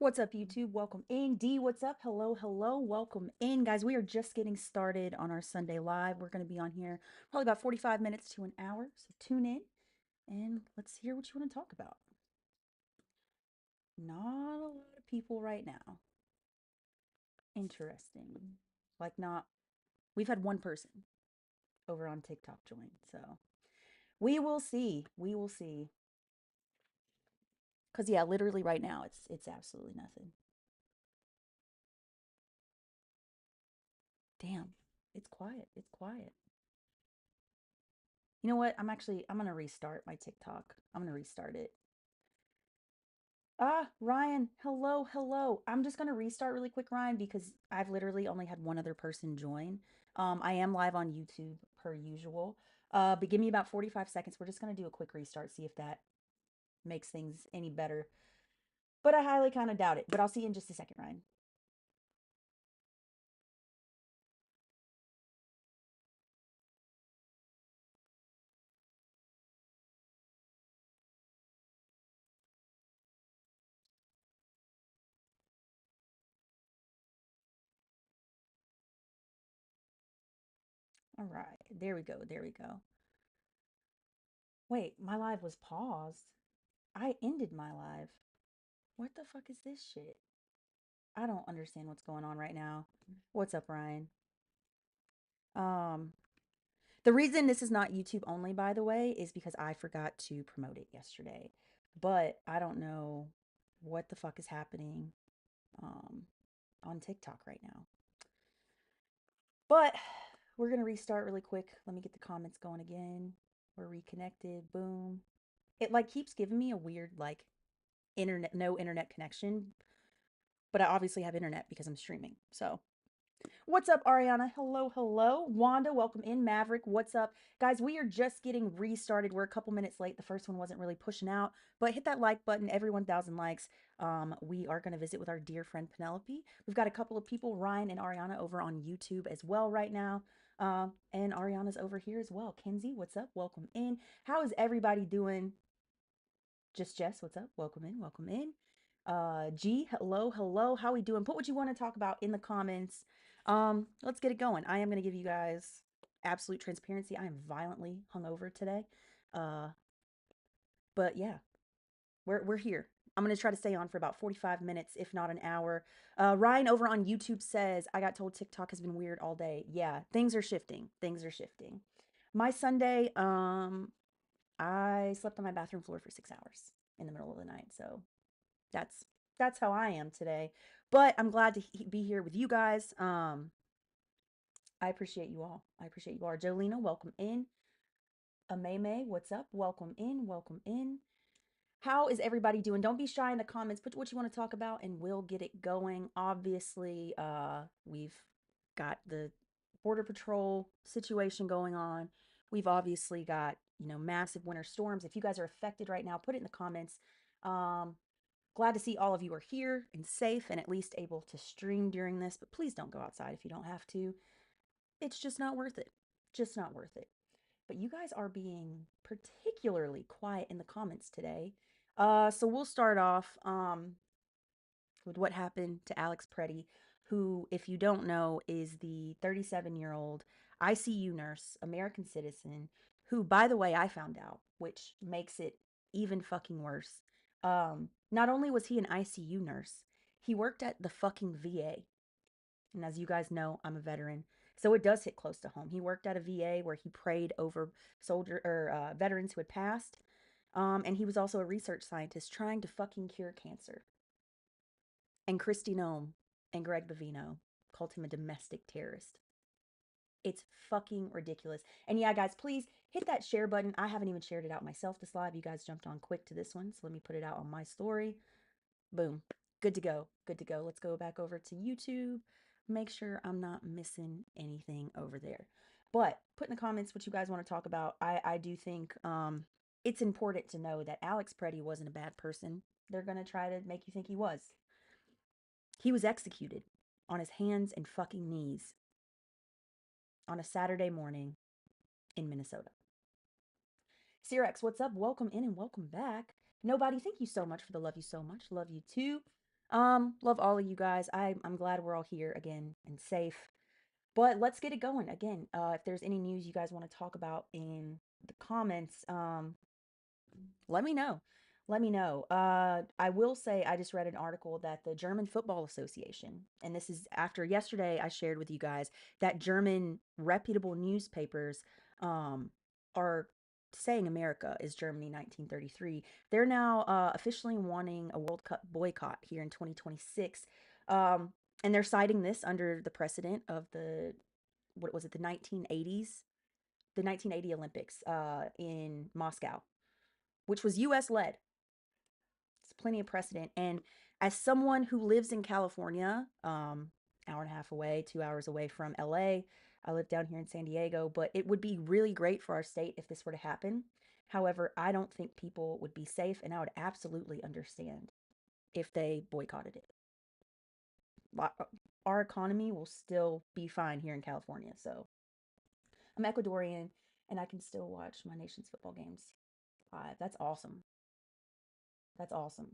What's up, YouTube? Welcome in. D, what's up? Hello, hello. Welcome in. Guys, we are just getting started on our Sunday live. We're going to be on here probably about 45 minutes to an hour. So tune in and let's hear what you want to talk about. Not a lot of people right now. Interesting. We've had one person over on TikTok join. So we will see. We will see. Because, yeah, literally right now, it's absolutely nothing. Damn. It's quiet. It's quiet. You know what? I'm gonna restart my TikTok. I'm gonna restart it. Ryan, hello, hello. I'm just gonna restart really quick, Ryan, because I've literally only had one other person join. I am live on YouTube per usual. But give me about 45 seconds. We're just gonna do a quick restart, see if that makes things any better. But I highly kind of doubt it. But I'll see you in just a second, Ryan. All right, there we go, there we go. Wait, my live was paused. I ended my live. What the fuck is this shit? I don't understand what's going on right now. What's up, Ryan? Um, the reason this is not YouTube only, by the way, is because I forgot to promote it yesterday. But I don't know what the fuck is happening um, on TikTok right now. But we're gonna restart really quick. Let me get the comments going again. We're reconnected. Boom. It like keeps giving me a weird like no internet connection, but I obviously have internet because I'm streaming. So what's up, Ariana? Hello, hello. Wanda, welcome in. Maverick, what's up? Guys, we are just getting restarted. We're a couple minutes late. The first one wasn't really pushing out, but hit that like button. Every 1,000 likes. We are going to visit with our dear friend Penelope. We've got a couple of people, Ryan and Ariana, over on YouTube as well right now. And Ariana's over here as well. Kenzie, what's up? Welcome in. How is everybody doing? Just Jess, what's up? Welcome in, welcome in. G, hello, hello. How we doing? Put what you want to talk about in the comments. Let's get it going. I am going to give you guys absolute transparency. I am violently hungover today. Uh, but yeah, we're here. I'm going to try to stay on for about 45 minutes, if not an hour. Ryan over on YouTube says, I got told TikTok has been weird all day. Yeah, things are shifting. Things are shifting. My Sunday, I slept on my bathroom floor for 6 hours in the middle of the night. So that's that's how I am today. But I'm glad to be here with you guys. I appreciate you all. I appreciate you all. Jolena, welcome in. Ameme, what's up? Welcome in. Welcome in. How is everybody doing? Don't be shy in the comments. Put what you want to talk about and we'll get it going. Obviously, we've got the Border Patrol situation going on. We've obviously got, massive winter storms. If you guys are affected right now, put it in the comments. Um, Glad to see all of you are here and safe and at least able to stream during this, but please don't go outside if you don't have to. It's just not worth it. Just not worth it. But you guys are being particularly quiet in the comments today. So we'll start off with what happened to Alex Preddy, who, if you don't know, is the 37-year-old ICU nurse, American citizen, who, by the way, I found out, which makes it even fucking worse. Not only was he an ICU nurse, he worked at the fucking VA. And as you guys know, I'm a veteran. So it does hit close to home. He worked at a VA where he prayed over veterans who had passed. And he was also a research scientist trying to fucking cure cancer. And Kristi Noem and Greg Bavino called him a domestic terrorist. It's fucking ridiculous. And yeah, guys, please hit that share button. I haven't even shared it out myself this live. You guys jumped on quick to this one. So let me put it out on my story. Boom. Good to go. Good to go. Let's go back over to YouTube. Make sure I'm not missing anything over there. But put in the comments what you guys want to talk about. I do think it's important to know that Alex Preddy wasn't a bad person. They're going to try to make you think he was. He was executed on his hands and fucking knees on a Saturday morning in Minnesota. Cyrex, what's up? Welcome in and welcome back. Nobody, thank you so much for the love you so much. Love you too. Love all of you guys. I'm glad we're all here again and safe. But let's get it going again. If there's any news you guys want to talk about in the comments, let me know. Let me know. I will say I just read an article that the German Football Association, and this is after yesterday I shared with you guys that German reputable newspapers um, are saying America is Germany 1933. They're now officially wanting a World Cup boycott here in 2026. Um, and they're citing this under the precedent of what was it, the 1980s, the 1980 Olympics in Moscow, which was US led. It's plenty of precedent. And as someone who lives in California, hour and a half away, 2 hours away from LA, I live down here in San Diego, but it would be really great for our state if this were to happen. However, I don't think people would be safe, and I would absolutely understand if they boycotted it. Our economy will still be fine here in California. So I'm Ecuadorian, and I can still watch my nation's football games live. That's awesome. That's awesome.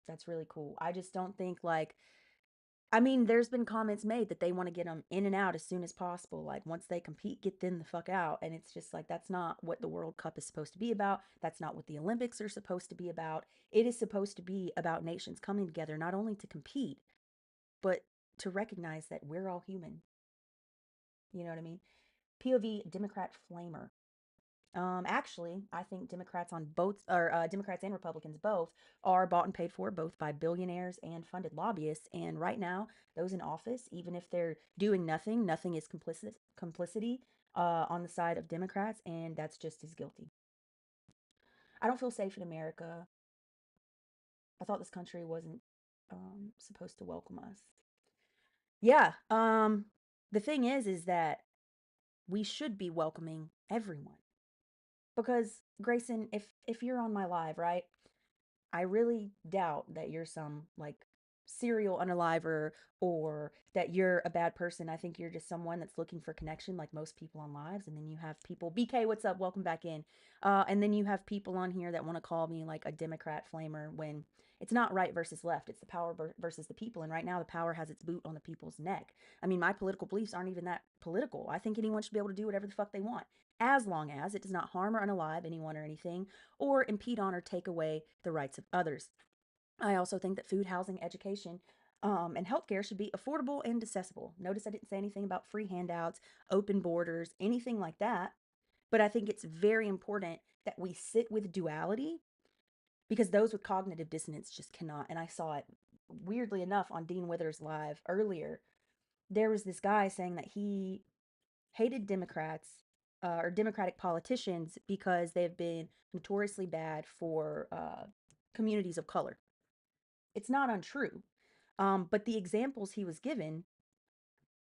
That's really cool. I just don't think like I mean, there's been comments made that they want to get them in and out as soon as possible. Like once they compete, get them the fuck out. And it's just like that's not what the World Cup is supposed to be about. That's not what the Olympics are supposed to be about. It is supposed to be about nations coming together not only to compete, but to recognize that we're all human. You know what I mean? POV Democrat flamer. Actually, I think Democrats on both, or Democrats and Republicans both, are bought and paid for both by billionaires and funded lobbyists. And right now, those in office, even if they're doing nothing, nothing is complicity on the side of Democrats, and that's just as guilty. I don't feel safe in America. I thought this country wasn't supposed to welcome us. Yeah. The thing is that we should be welcoming everyone because Grayson, if you're on my live, right? I really doubt that you're some like serial unaliver or that you're a bad person. I think you're just someone that's looking for connection, like most people on lives. And then you have people, BK, what's up? Welcome back in. And then you have people on here that want to call me like a Democrat flamer when it's not right versus left. It's the power versus the people. And right now, the power has its boot on the people's neck. I mean, my political beliefs aren't even that political. I think anyone should be able to do whatever the fuck they want, as long as it does not harm or unalive anyone or anything, or impede on or take away the rights of others. I also think that food, housing, education, and healthcare should be affordable and accessible. Notice I didn't say anything about free handouts, open borders, anything like that. But I think it's very important that we sit with duality because those with cognitive dissonance just cannot. And I saw it weirdly enough on Dean Withers' live earlier. There was this guy saying that he hated Democrats or Democratic politicians because they've been notoriously bad for communities of color. It's not untrue. But the examples he was given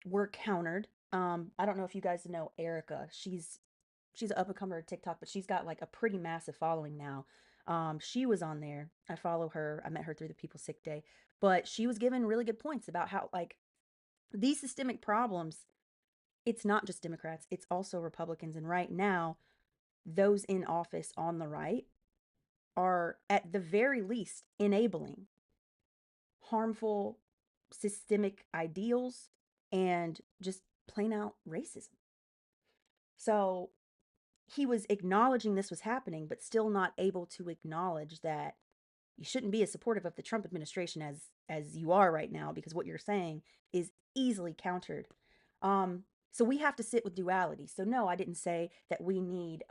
were countered. I don't know if you guys know Erica. She's an up and comer TikTok, but she's got like a pretty massive following now. She was on there. I follow her. I met her through the People Sick Day, but she was given really good points about how like these systemic problems. It's not just Democrats; it's also Republicans. And right now, those in office on the right are at the very least enabling harmful systemic ideals and just plain out racism. So he was acknowledging this was happening, but still not able to acknowledge that you shouldn't be as supportive of the Trump administration as you are right now, because what you're saying is easily countered. So we have to sit with duality. So no, I didn't say that we need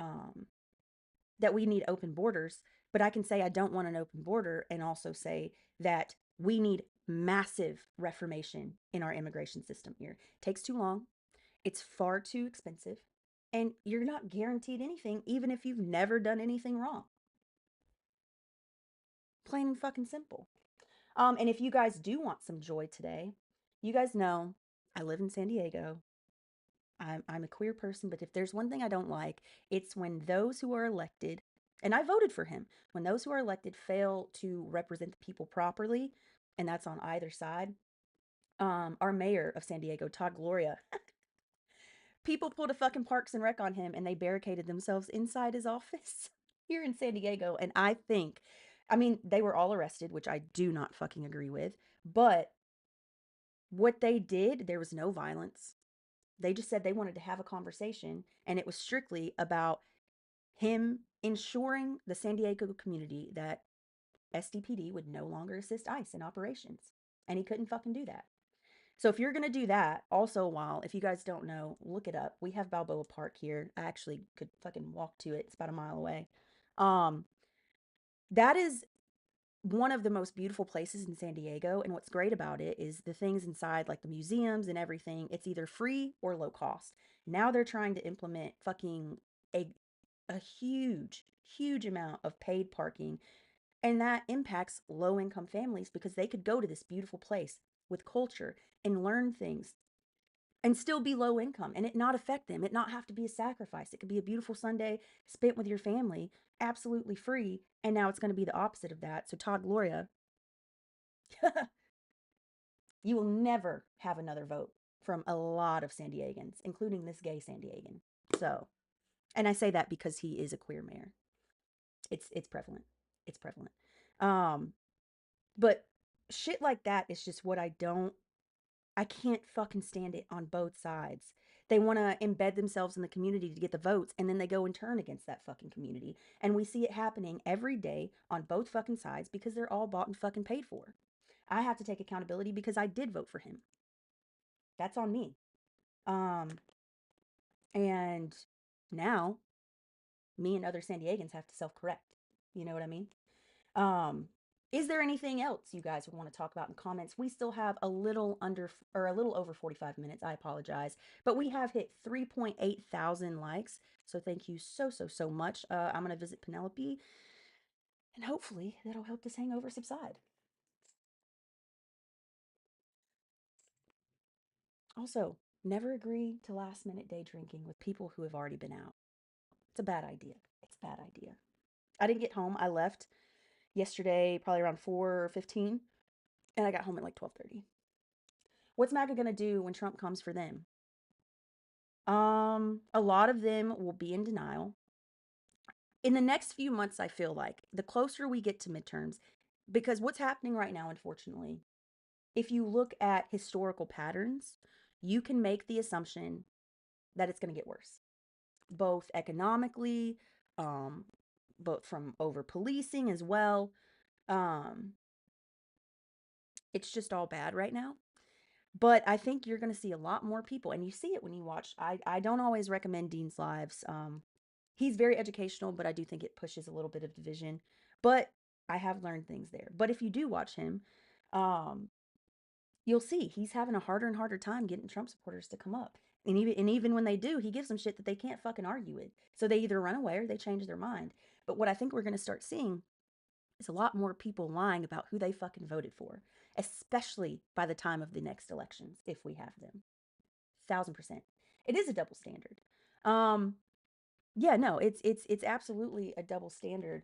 open borders, but I can say I don't want an open border and also say that we need massive reformation in our immigration system here. It takes too long. It's far too expensive. And you're not guaranteed anything, even if you've never done anything wrong. Plain and fucking simple. And if you guys do want some joy today, you guys know I live in San Diego. I'm a queer person, but if there's one thing I don't like, it's when those who are elected, and I voted for him, when those who are elected fail to represent the people properly, and that's on either side. Our mayor of San Diego, Todd Gloria, people pulled a fucking Parks and Rec on him and they barricaded themselves inside his office here in San Diego. And I think I mean, they were all arrested, which I do not fucking agree with. But what they did, there was no violence. They just said they wanted to have a conversation, and it was strictly about him ensuring the San Diego community that SDPD would no longer assist ICE in operations. And he couldn't fucking do that. So if you're going to do that, also while, if you guys don't know, look it up. We have Balboa Park here. I actually could fucking walk to it. It's about a mile away. Um, that is one of the most beautiful places in San Diego. And what's great about it is the things inside, like the museums and everything, it's either free or low cost. Now they're trying to implement fucking a, a huge, huge amount of paid parking. And that impacts low income families because they could go to this beautiful place with culture and learn things and still be low income and it not affect them. It not have to be a sacrifice. It could be a beautiful Sunday spent with your family, absolutely free. And now it's going to be the opposite of that. So Todd Gloria, you will never have another vote from a lot of San Diegans, including this gay San Diegan. So, and I say that because he is a queer mayor. It's prevalent. It's prevalent. Um, but shit like that is just what I can't fucking stand it on both sides. They want to embed themselves in the community to get the votes, and then they go and turn against that fucking community. And we see it happening every day on both fucking sides because they're all bought and fucking paid for. I have to take accountability because I did vote for him. That's on me. Um, and now me and other San Diegans have to self-correct. You know what I mean? Um, is there anything else you guys would want to talk about in comments? We still have a little under or a little over 45 minutes. I apologize, but we have hit 3.8 thousand likes. So thank you so, so, so much. I'm going to visit Penelope and hopefully that'll help this hangover subside. Also, never agree to last minute day drinking with people who have already been out. It's a bad idea. It's a bad idea. I didn't get home. I left yesterday probably around 4:15 and I got home at like 12:30. What's MAGA going to do when Trump comes for them? A lot of them will be in denial. In the next few months, I feel like the closer we get to midterms, because what's happening right now, unfortunately, if you look at historical patterns, you can make the assumption that it's going to get worse, both economically, um, both from over policing as well. Um, it's just all bad right now. But I think you're going to see a lot more people, and you see it when you watch. I don't always recommend Dean's Lives. He's very educational, but I do think it pushes a little bit of division. But I have learned things there. But if you do watch him, um, you'll see he's having a harder and harder time getting Trump supporters to come up. And even when they do, he gives them shit that they can't fucking argue with. So they either run away or they change their mind. But what I think we're going to start seeing is a lot more people lying about who they fucking voted for, especially by the time of the next elections, if we have them. 1,000%. It is a double standard. Um, yeah, no, it's absolutely a double standard,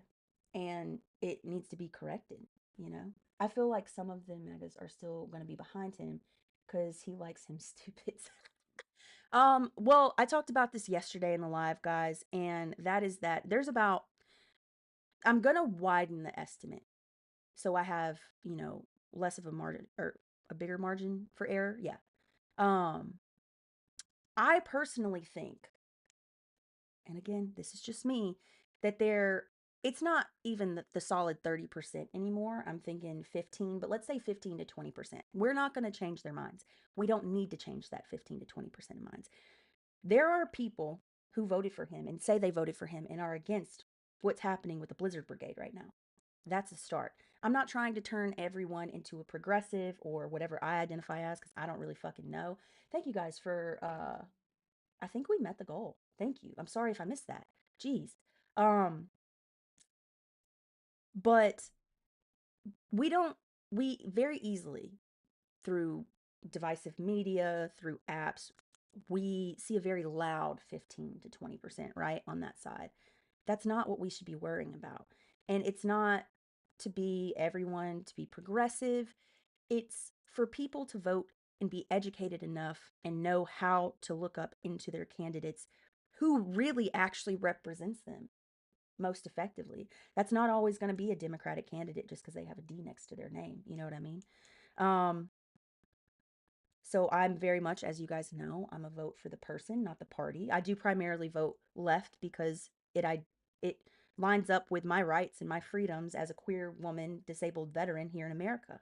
and it needs to be corrected. You know, I feel like some of the megas are still going to be behind him because he likes him stupid. Well, I talked about this yesterday in the live, guys, and that is that there's about I'm gonna widen the estimate so I have, less of a margin or a bigger margin for error. Yeah. Um, I personally think, and again, this is just me, that it's not even the solid 30% anymore. I'm thinking 15, but let's say 15 to 20%. We're not going to change their minds. We don't need to change that 15 to 20% of minds. There are people who voted for him and say they voted for him and are against what's happening with the Blizzard Brigade right now. That's a start. I'm not trying to turn everyone into a progressive or whatever I identify as because I don't really fucking know. Thank you guys for I think we met the goal. Thank you. I'm sorry if I missed that. Jeez. Um, but we don't we very easily through divisive media, through apps, we see a very loud 15 to 20%, right? On that side. That's not what we should be worrying about. And it's not to be everyone to be progressive. It's for people to vote and be educated enough and know how to look up into their candidates who really actually represents them. most effectively. That's not always going to be a Democratic candidate just because they have a D next to their name. You know what I mean? Um, so I'm very much, as you guys know, I'm a vote for the person, not the party. I do primarily vote left because it lines up with my rights and my freedoms as a queer woman, disabled veteran here in America.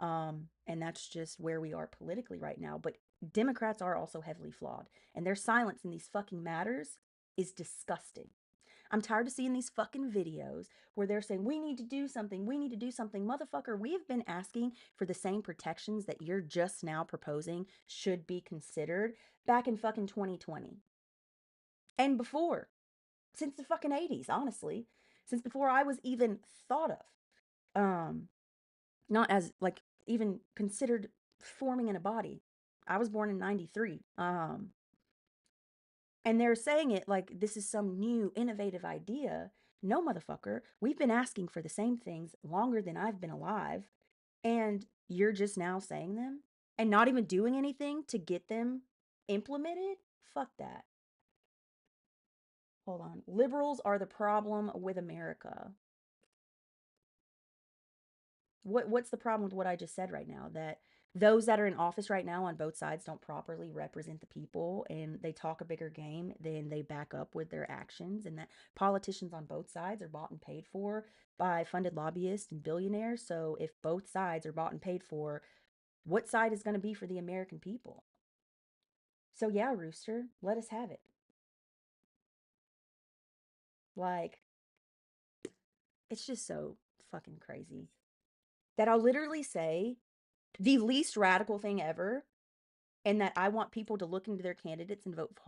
And that's just where we are politically right now. But Democrats are also heavily flawed, and their silence in these fucking matters is disgusting. I'm tired of seeing these fucking videos where they're saying, we need to do something, we need to do something. Motherfucker, we have been asking for the same protections that you're just now proposing should be considered back in fucking 2020 and before, since the fucking 80s, honestly, since before I was even thought of. Not as like even considered forming in a body. I was born in 93. And they're saying it like this is some new innovative idea. No, motherfucker. We've been asking for the same things longer than I've been alive. And you're just now saying them and not even doing anything to get them implemented? Fuck that. Hold on. Liberals are the problem with America. What's the problem with what I just said right now? That those that are in office right now on both sides don't properly represent the people, and they talk a bigger game than they back up with their actions, and that politicians on both sides are bought and paid for by funded lobbyists and billionaires. So if both sides are bought and paid for, what side is going to be for the American people? So yeah, Rooster, let us have it. Like, it's just so fucking crazy that I'll literally say the least radical thing ever, and that I want people to look into their candidates and vote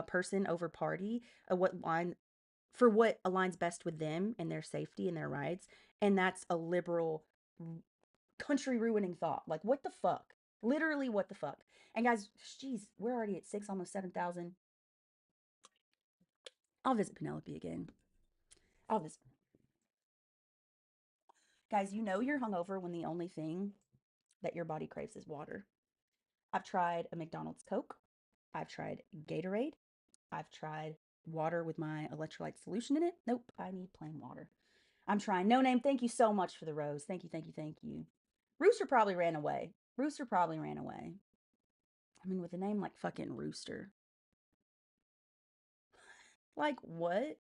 person over party, what line for what aligns best with them and their safety and their rights. And that's a liberal, country ruining thought. Like, what the fuck? Literally, what the fuck? And guys, jeez, we're already at six, almost 7,000. I'll visit Penelope again. I'll visit. Guys, you know you're hungover when the only thing that your body craves is water. I've tried a McDonald's Coke. I've tried Gatorade. I've tried water with my electrolyte solution in it. Nope, I need plain water. I'm trying. No name, thank you so much for the rose. Thank you, thank you, thank you. Rooster probably ran away. Rooster probably ran away. I mean, with a name like fucking Rooster. Like, what?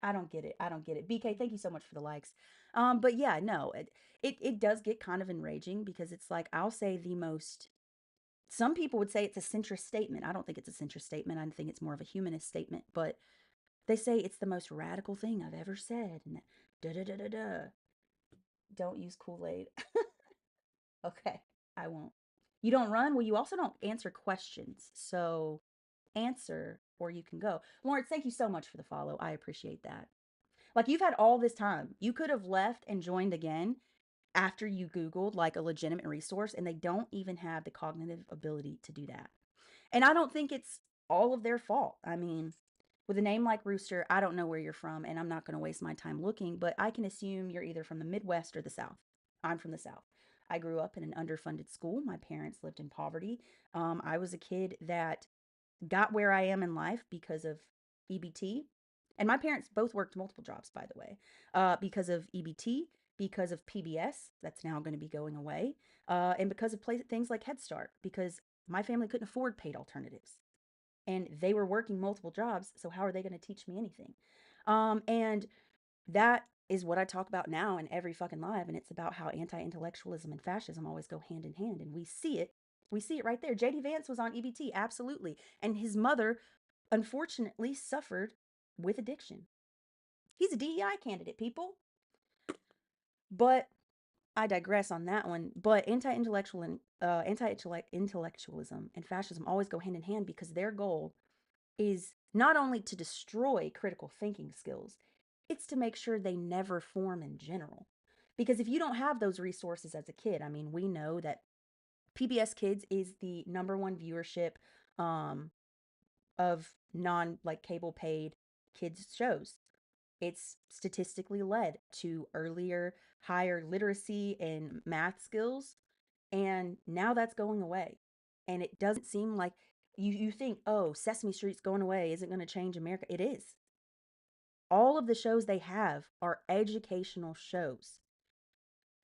I don't get it. I don't get it. BK, thank you so much for the likes. But yeah, no, it does get kind of enraging because it's like I'll say the most. Some people would say it's a centrist statement. I don't think it's a centrist statement. I think it's more of a humanist statement. But they say it's the most radical thing I've ever said. And da da da da da. Don't use Kool-Aid. Okay, I won't. You don't run? Well, you also don't answer questions. So answer or you can go. Lawrence, thank you so much for the follow. I appreciate that. Like you've had all this time. You could have left and joined again after you Googled like a legitimate resource, and they don't even have the cognitive ability to do that. And I don't think it's all of their fault. I mean, with a name like Rooster, I don't know where you're from, and I'm not going to waste my time looking, but I can assume you're either from the Midwest or the South. I'm from the South. I grew up in an underfunded school. My parents lived in poverty. I was a kid that got where I am in life because of EBT. And my parents both worked multiple jobs, by the way, because of EBT, because of PBS, that's now going to be going away, and because of things like Head Start, because my family couldn't afford paid alternatives and they were working multiple jobs. So how are they going to teach me anything? And that is what I talk about now in every fucking live. And it's about how anti-intellectualism and fascism always go hand in hand. And we see it. We see it right there. JD Vance was on EBT, absolutely. And his mother, unfortunately, suffered with addiction. He's a DEI candidate, people. But I digress on that one. But anti-intellectualism and fascism always go hand in hand because their goal is not only to destroy critical thinking skills, it's to make sure they never form in general. Because if you don't have those resources as a kid, I mean, we know that PBS Kids is the number one viewership um, of non like cable paid kids shows. It's statistically led to earlier, higher literacy and math skills. And now that's going away. And it doesn't seem like you think, oh, Sesame Street's going away isn't going to change America. It is. All of the shows they have are educational shows,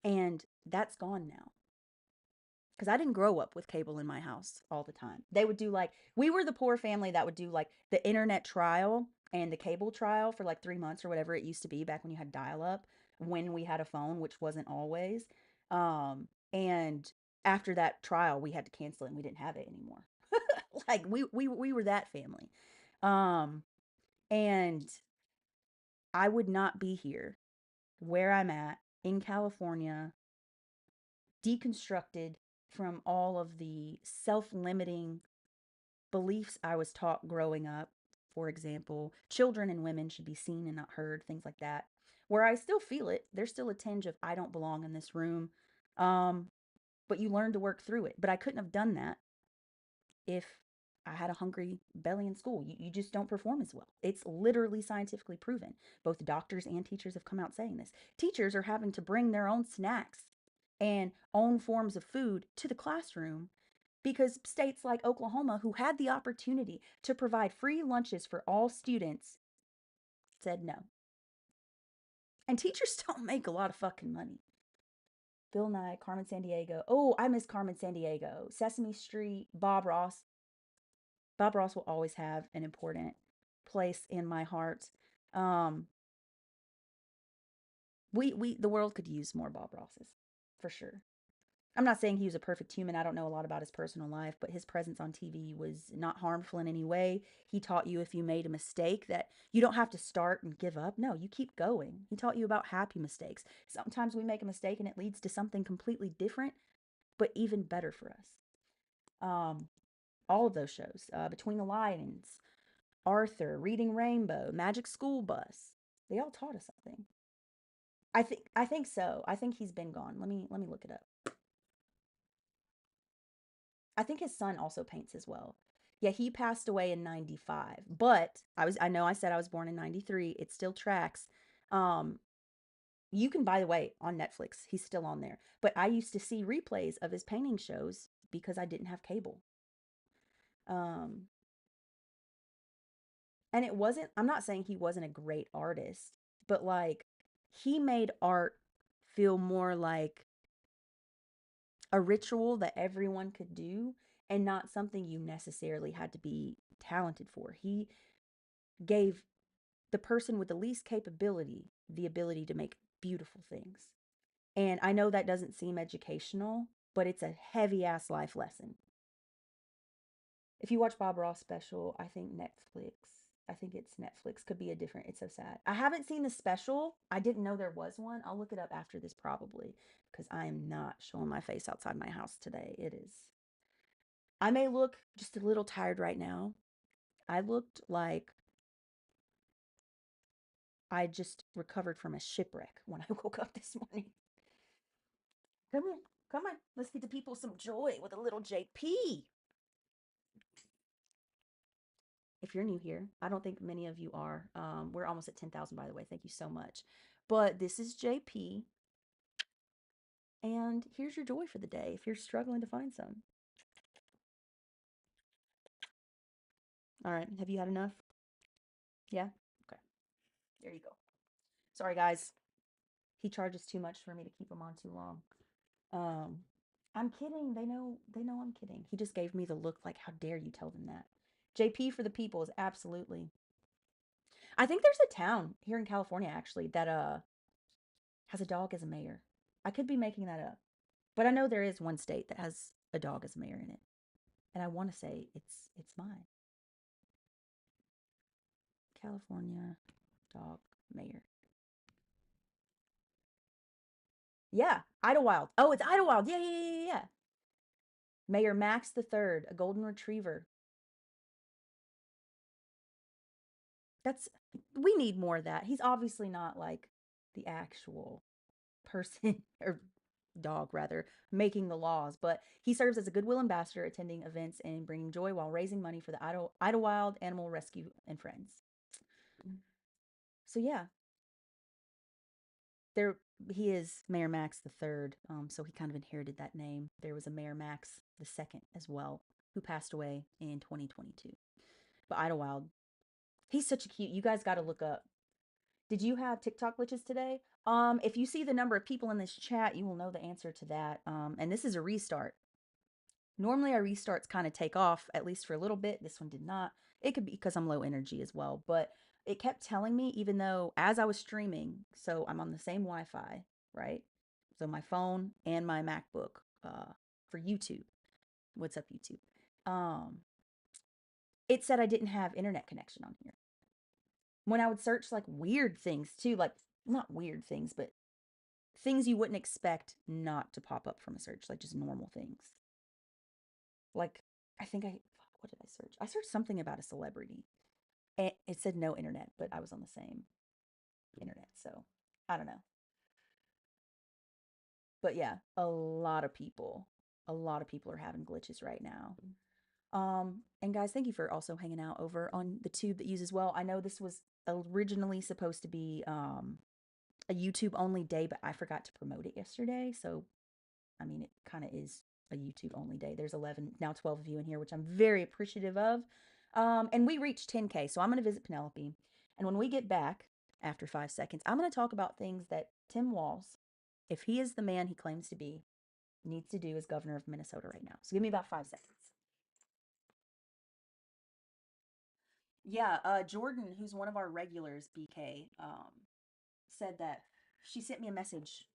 and that's gone now. Because I didn't grow up with cable in my house all the time. They would do like, we were the poor family that would do like the internet trial and the cable trial for like 3 months or whatever it used to be back when you had dial up, when we had a phone, which wasn't always. And after that trial, we had to cancel it and we didn't have it anymore. Like we were that family. Um, and I would not be here where I'm at in California, deconstructed from all of the self limiting beliefs I was taught growing up. For example, children and women should be seen and not heard, things like that. Where I still feel it, there's still a tinge of I don't belong in this room. Um, but you learn to work through it. But I couldn't have done that if I had a hungry belly in school. You just don't perform as well. It's literally scientifically proven. Both doctors and teachers have come out saying this. Teachers are having to bring their own snacks and own forms of food to the classroom because states like Oklahoma, who had the opportunity to provide free lunches for all students, said no. And teachers don't make a lot of fucking money. Bill Nye, Carmen Sandiego. Oh, I miss Carmen Sandiego. Sesame Street, Bob Ross. Bob Ross will always have an important place in my heart. Um, the world could use more Bob Rosses, for sure. I'm not saying he was a perfect human. I don't know a lot about his personal life, but his presence on TV was not harmful in any way. He taught you if you made a mistake that you don't have to start and give up. No, you keep going. He taught you about happy mistakes. Sometimes we make a mistake and it leads to something completely different, but even better for us. Um, all of those shows, Between the Lions, Arthur, Reading Rainbow, Magic School Bus, they all taught us something. I think so. I think he's been gone. Let me look it up. I think his son also paints as well. Yeah, he passed away in 95. But I know I said I was born in 93. It still tracks. Um you can, by the way, on Netflix. He's still on there. But I used to see replays of his painting shows because I didn't have cable. Um and it wasn't, I'm not saying he wasn't a great artist, but like he made art feel more like a ritual that everyone could do and not something you necessarily had to be talented for. He gave the person with the least capability the ability to make beautiful things. And I know that doesn't seem educational, but it's a heavy ass life lesson. If you watch Bob Ross special, I think it's Netflix, could be a different, it's so sad. I haven't seen the special. I didn't know there was one. I'll look it up after this probably because I am not showing my face outside my house today. It is, I may look just a little tired right now. I looked like I just recovered from a shipwreck when I woke up this morning. Come on, come on. Let's get the people some joy with a little JP. If you're new here, I don't think many of you are. We're almost at 10,000, by the way. Thank you so much. But this is JP, and here's your joy for the day if you're struggling to find some. All right, have you had enough? Yeah? Okay, there you go. Sorry, guys. He charges too much for me to keep him on too long. Um, I'm kidding. They know I'm kidding. He just gave me the look like, how dare you tell them that? JP for the people is absolutely. I think there's a town here in California actually that has a dog as a mayor. I could be making that up. But I know there is one state that has a dog as a mayor in it. And I want to say it's mine. California dog mayor. Yeah, Idlewild. Oh, it's Idlewild. Yeah, yeah, yeah, yeah. Mayor Max the Third, a golden retriever. That's, we need more of that. He's obviously not like the actual person or dog rather making the laws, but he serves as a goodwill ambassador, attending events and bringing joy while raising money for the Idlewild Animal Rescue and Friends. So yeah, there he is, Mayor Max the Third. So he kind of inherited that name. There was a Mayor Max the Second as well, who passed away in 2022. But Idlewild, he's such a cute. You guys got to look up. Did you have TikTok glitches today? If you see the number of people in this chat, you will know the answer to that. And this is a restart. Normally our restarts kind of take off, at least for a little bit. This one did not. It could be because I'm low energy as well, but it kept telling me, even though as I was streaming, so I'm on the same Wi-Fi, right? So my phone and my MacBook for YouTube. What's up, YouTube? Um, it said I didn't have internet connection on here. When I would search like weird things too, like not weird things, but things you wouldn't expect not to pop up from a search, like just normal things. Like I think what did I search? I searched something about a celebrity. And it said no internet, but I was on the same internet, so I don't know. But yeah, a lot of people are having glitches right now. And guys, thank you for also hanging out over on the tube that uses well. I know this was originally supposed to be a YouTube only day, but I forgot to promote it yesterday. So, I mean, it kind of is a YouTube only day. There's 11, now 12 of you in here, which I'm very appreciative of. And we reached 10K. So I'm going to visit Penelope. And when we get back after 5 seconds, I'm going to talk about things that Tim Walz, if he is the man he claims to be, needs to do as governor of Minnesota right now. So give me about 5 seconds. Yeah, Jordan, who's one of our regulars, BK, said that she sent me a message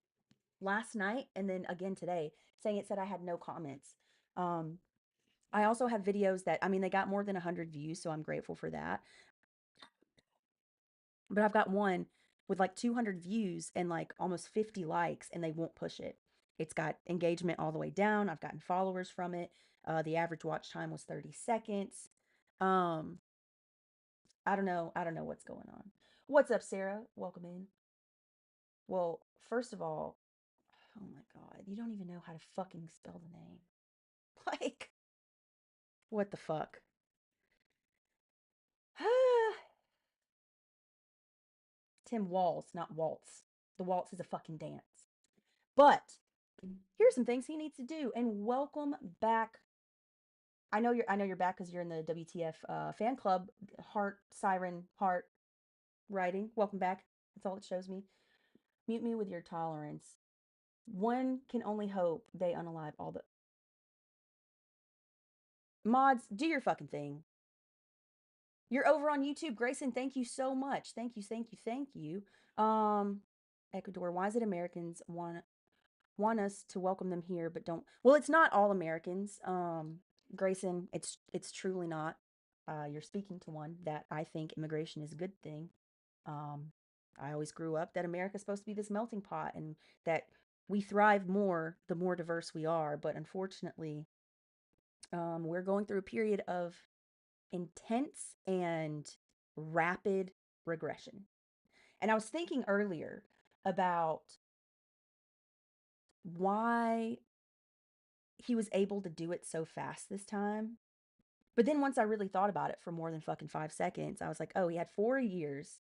last night and then again today saying it said I had no comments. Um, I also have videos that, I mean, they got more than 100 views, so I'm grateful for that. But I've got one with like 200 views and like almost 50 likes, and they won't push it. It's got engagement all the way down. I've gotten followers from it. The average watch time was 30 seconds. Um, I don't know. I don't know what's going on. What's up, Sarah? Welcome in. Well, first of all, oh my God, you don't even know how to fucking spell the name. Like, what the fuck? Tim Walz, not waltz. The waltz is a fucking dance. But here's some things he needs to do. And welcome back. I know you're back because you're in the WTF fan club. Heart siren heart writing. Welcome back. That's all it shows me. Mute me with your tolerance. One can only hope they unalive all the mods. Do your fucking thing. You're over on YouTube, Grayson. Thank you so much. Thank you, thank you, thank you. Um, Ecuador. Why is it Americans want us to welcome them here, but don't? Well, it's not all Americans. Grayson, it's truly not. You're speaking to one that I think immigration is a good thing. Um, I always grew up that America's supposed to be this melting pot and that we thrive more the more diverse we are. But unfortunately, we're going through a period of intense and rapid regression. And I was thinking earlier about why he was able to do it so fast this time. But then once I really thought about it for more than fucking 5 seconds, I was like, oh, he had 4 years.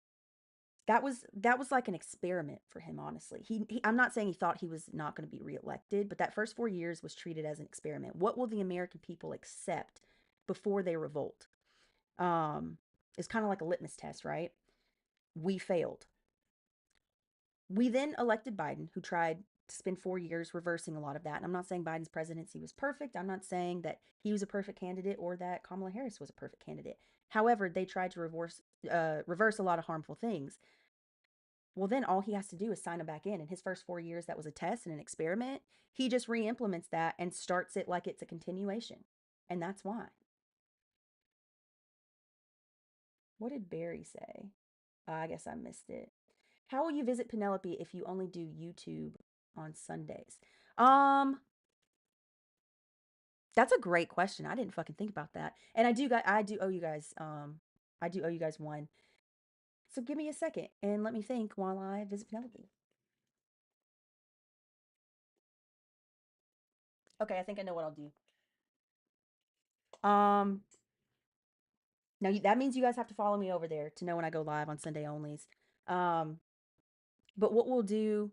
That was like an experiment for him, honestly. I'm not saying he thought he was not going to be reelected, but that first 4 years was treated as an experiment. What will the American people accept before they revolt? It's kind of like a litmus test, right? We failed. We then elected Biden, who tried to spend 4 years reversing a lot of that. And I'm not saying Biden's presidency was perfect. I'm not saying that he was a perfect candidate or that Kamala Harris was a perfect candidate. However, they tried to reverse a lot of harmful things. Well, then all he has to do is sign him back in. In his first 4 years, that was a test and an experiment. He just re-implements that and starts it like it's a continuation. And that's why. What did Barry say? I guess I missed it. How will you visit Penelope if you only do YouTube on Sundays? Um, that's a great question. I didn't fucking think about that. And I do owe you guys I do owe you guys one. So give me a second and let me think while I visit Penelope. Okay, I think I know what I'll do. Um, now that means you guys have to follow me over there to know when I go live on Sunday onlys. Um, but what we'll do,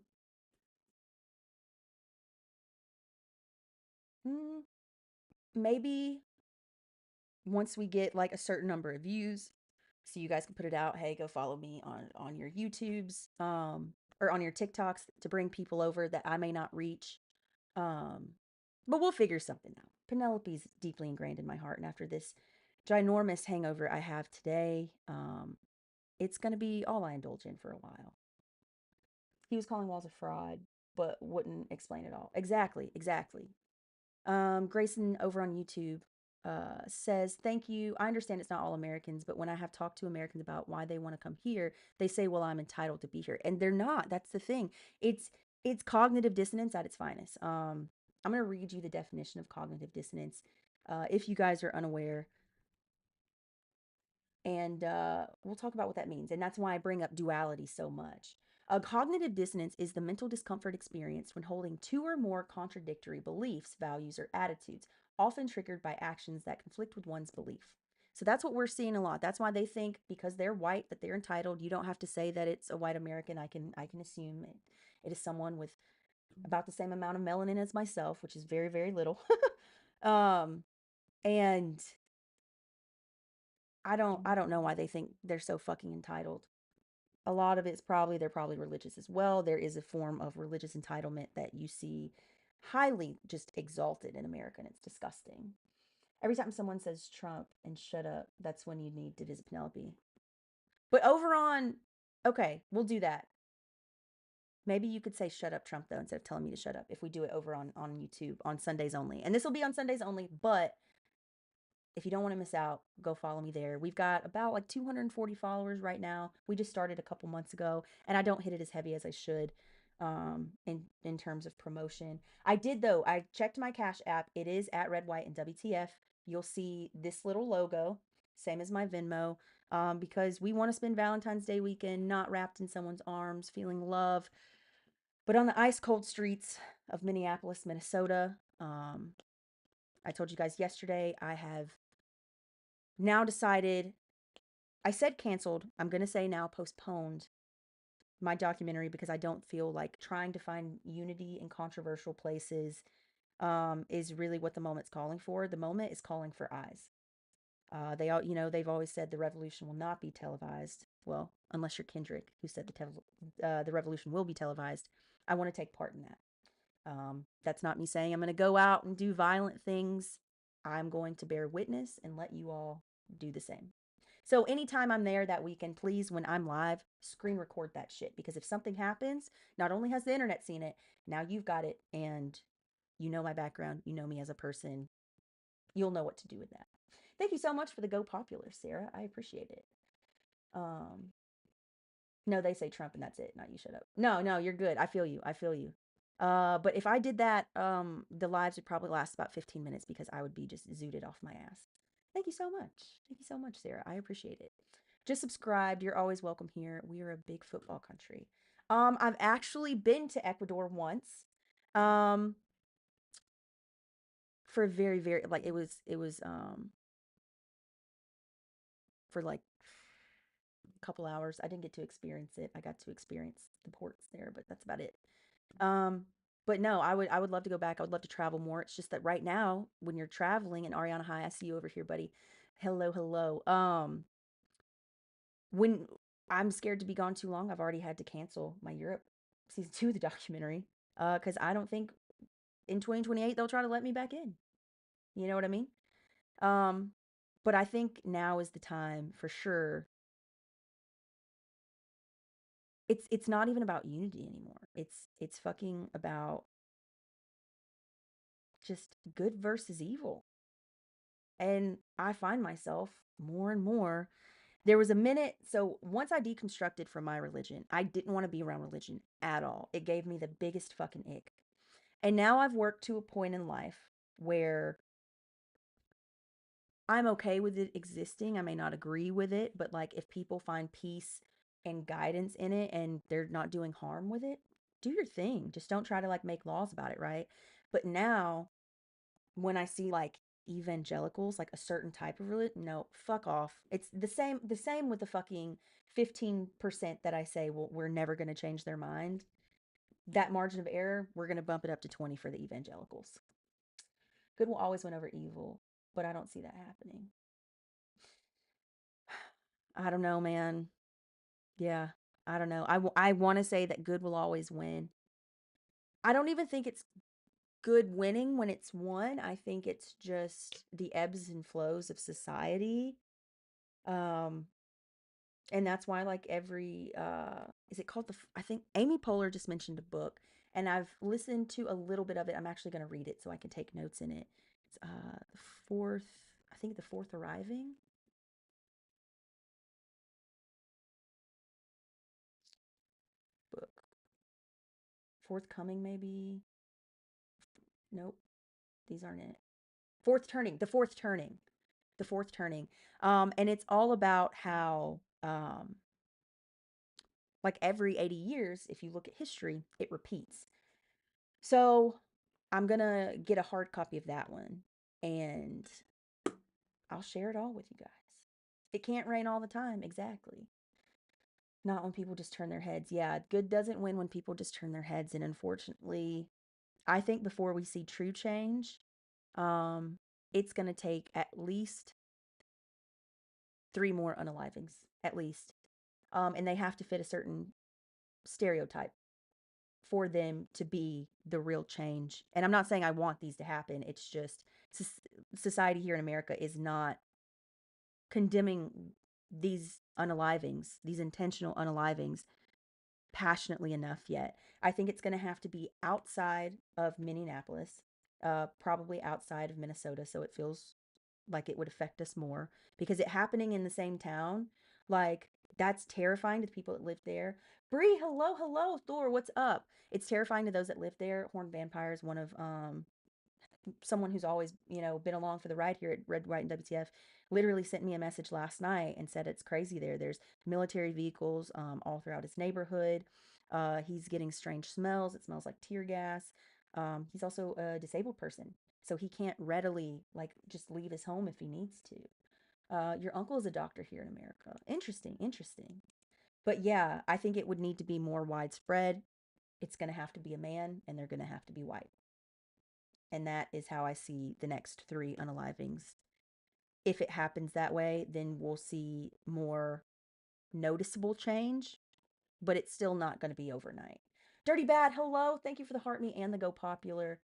mm, maybe once we get like a certain number of views, So you guys can put it out. Hey, go follow me on your YouTubes, or on your TikToks to bring people over that I may not reach. Um, but we'll figure something out. Penelope's deeply ingrained in my heart, and after this ginormous hangover I have today, it's gonna be all I indulge in for a while. He was calling Walls a fraud, but wouldn't explain it all. Exactly, exactly. Grayson over on YouTube says, thank you. I understand it's not all Americans, but when I have talked to Americans about why they want to come here, they say, well, I'm entitled to be here. And they're not. That's the thing. It's it's cognitive dissonance at its finest. I'm going to read you the definition of cognitive dissonance. If you guys are unaware, and we'll talk about what that means. And that's why I bring up duality so much. A cognitive dissonance is the mental discomfort experienced when holding two or more contradictory beliefs, values, or attitudes, often triggered by actions that conflict with one's belief. So that's what we're seeing a lot. That's why they think because they're white that they're entitled. You don't have to say that it's a white American. I can assume it is someone with about the same amount of melanin as myself, which is very, very little. um, and I don't know why they think they're so fucking entitled. A lot of it's probably they're probably religious as well. There is a form of religious entitlement that you see highly just exalted in America, and it's disgusting. Every time someone says Trump and shut up, that's when you need to visit Penelope. But over on, okay, we'll do that. Maybe you could say shut up Trump though instead of telling me to shut up if we do it over on YouTube on Sundays only. And this will be on Sundays only, but if you don't want to miss out, go follow me there. We've got about like 240 followers right now. We just started a couple months ago, and I don't hit it as heavy as I should in terms of promotion. I did though. I checked my Cash App. It is at Red, White, and WTF. You'll see this little logo, same as my Venmo, because we want to spend Valentine's Day weekend not wrapped in someone's arms, feeling love, but on the ice cold streets of Minneapolis, Minnesota. I told you guys yesterday I have now decided, I said canceled. I'm going to say now postponed my documentary because I don't feel like trying to find unity in controversial places is really what the moment's calling for. The moment is calling for eyes. They all, they've always said the revolution will not be televised. Well, unless you're Kendrick, who said the revolution will be televised. I want to take part in that. That's not me saying I'm going to go out and do violent things. I'm going to bear witness and let you all do the same. So anytime I'm there that weekend, please, when I'm live, screen record that shit. Because if something happens, not only has the internet seen it, now you've got it, and you know my background, you know me as a person, you'll know what to do with that. Thank you so much for the Go Popular, Sarah. I appreciate it. Um, no, they say Trump and that's it. Not you shut up. No, no, you're good. I feel you. I feel you. But if I did that, the lives would probably last about 15 minutes because I would be just zooted off my ass. Thank you so much. Thank you so much, Sarah. I appreciate it. Just subscribed. You're always welcome here. We are a big football country. I've actually been to Ecuador once. Um, for very, very like it was for like a couple hours. I didn't get to experience it. I got to experience the ports there, but that's about it. Um, but no, I would love to go back. I would love to travel more. It's just that right now, when you're traveling, and Ariana, hi, I see you over here, buddy. Hello, hello. When I'm scared to be gone too long, I've already had to cancel my Europe season 2 of the documentary. Because I don't think in 2028 they'll try to let me back in. You know what I mean? Um, but I think now is the time for sure. It's not even about unity anymore. It's fucking about just good versus evil. And I find myself more and more. There was a minute, so once I deconstructed from my religion, I didn't want to be around religion at all. It gave me the biggest fucking ick. And now I've worked to a point in life where I'm okay with it existing. I may not agree with it, but like if people find peace and guidance in it and they're not doing harm with it, do your thing. Just don't try to like make laws about it, right? But now when I see like evangelicals, like a certain type of religion, no, fuck off. It's the same with the fucking 15% that I say, well, we're never going to change their mind. That margin of error, we're going to bump it up to 20 for the evangelicals. Good will always win over evil, but I don't see that happening. I don't know, man. Yeah, I don't know. I want to say that good will always win. I don't even think it's good winning when it's won. I think it's just the ebbs and flows of society. Um, and that's why like every is it called I think Amy Poehler just mentioned a book and I've listened to a little bit of it. I'm actually going to read it so I can take notes in it. It's the fourth, I think the fourth arriving book. Forthcoming maybe. Nope, these aren't it. Fourth turning, the fourth turning. The fourth turning. And it's all about how like every 80 years, if you look at history, it repeats. So I'm gonna get a hard copy of that one and I'll share it all with you guys. It can't rain all the time, exactly. Not when people just turn their heads. Yeah, good doesn't win when people just turn their heads. And unfortunately, I think before we see true change, um, it's gonna take at least three more unalivings, at least. And they have to fit a certain stereotype for them to be the real change. And I'm not saying I want these to happen. It's just society here in America is not condemning these unalivings, these intentional unalivings, passionately enough yet. I think it's going to have to be outside of Minneapolis, probably outside of Minnesota, so it feels like it would affect us more because it happening in the same town, like that's terrifying to the people that live there. Bree, hello, hello, Thor, what's up? It's terrifying to those that live there. Horned Vampire is one of someone who's always, been along for the ride here at Red, White, and WTF, literally sent me a message last night and said it's crazy there. There's military vehicles all throughout his neighborhood. He's getting strange smells. It smells like tear gas. He's also a disabled person, so he can't readily like just leave his home if he needs to. Your uncle is a doctor here in America. Interesting, interesting. But yeah, I think it would need to be more widespread. It's going to have to be a man, and they're going to have to be white. And that is how I see the next three unalivings. If it happens that way, then we'll see more noticeable change, but it's still not going to be overnight. Dirty Bad, hello. Thank you for the heart me and the go popular.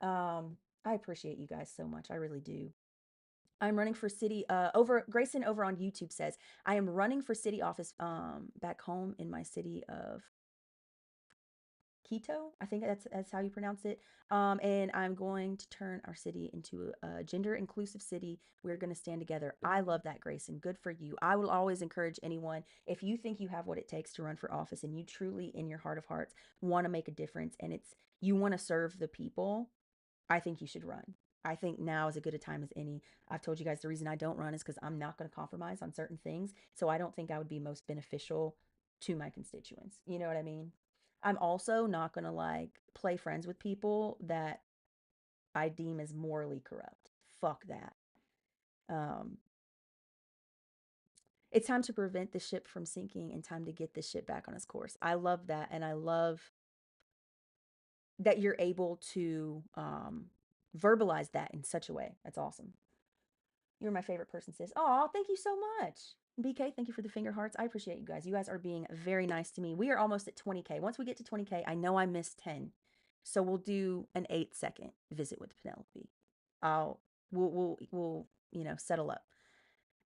I appreciate you guys so much. I really do. I'm running for city over Grayson over on YouTube says, I am running for city office back home in my city of Quito. I think that's how you pronounce it. And I'm going to turn our city into a gender inclusive city. We're going to stand together. I love that, Grayson. Good for you. I will always encourage anyone, if you think you have what it takes to run for office and you truly in your heart of hearts want to make a difference and it's you want to serve the people, I think you should run. I think now is as good a time as any. I've told you guys the reason I don't run is because I'm not going to compromise on certain things. So I don't think I would be most beneficial to my constituents. You know what I mean? I'm also not going to like play friends with people that I deem as morally corrupt. Fuck that. Um, it's time to prevent the ship from sinking and time to get this ship back on its course. I love that. And I love that you're able to verbalize that in such a way. That's awesome. You're my favorite person, sis. Oh, thank you so much. BK, thank you for the finger hearts. I appreciate you guys. You guys are being very nice to me. We are almost at 20K. Once we get to 20K, I know I missed 10. So we'll do an 8-second visit with Penelope. I'll we'll settle up.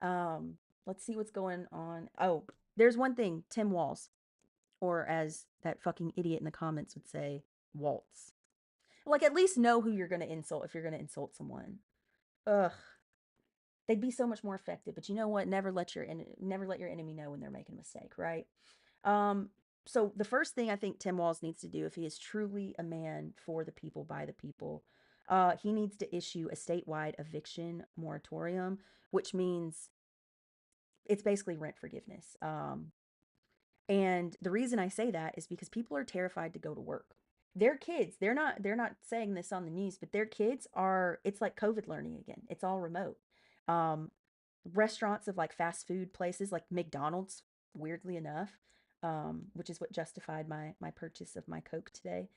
Um, let's see what's going on. Oh, there's one thing, Tim Walls, or as that fucking idiot in the comments would say, Waltz. Like at least know who you're gonna insult if you're gonna insult someone. Ugh. They'd be so much more effective. But you know what? Never let your enemy know when they're making a mistake, right? Um, so the first thing I think Tim Walz needs to do, if he is truly a man for the people, by the people, he needs to issue a statewide eviction moratorium, which means it's basically rent forgiveness. And the reason I say that is because people are terrified to go to work. Their kids, they're not saying this on the news, but their kids are, it's like COVID learning again. It's all remote. Um, Restaurants of like fast food places like McDonald's, weirdly enough, which is what justified my purchase of my Coke today.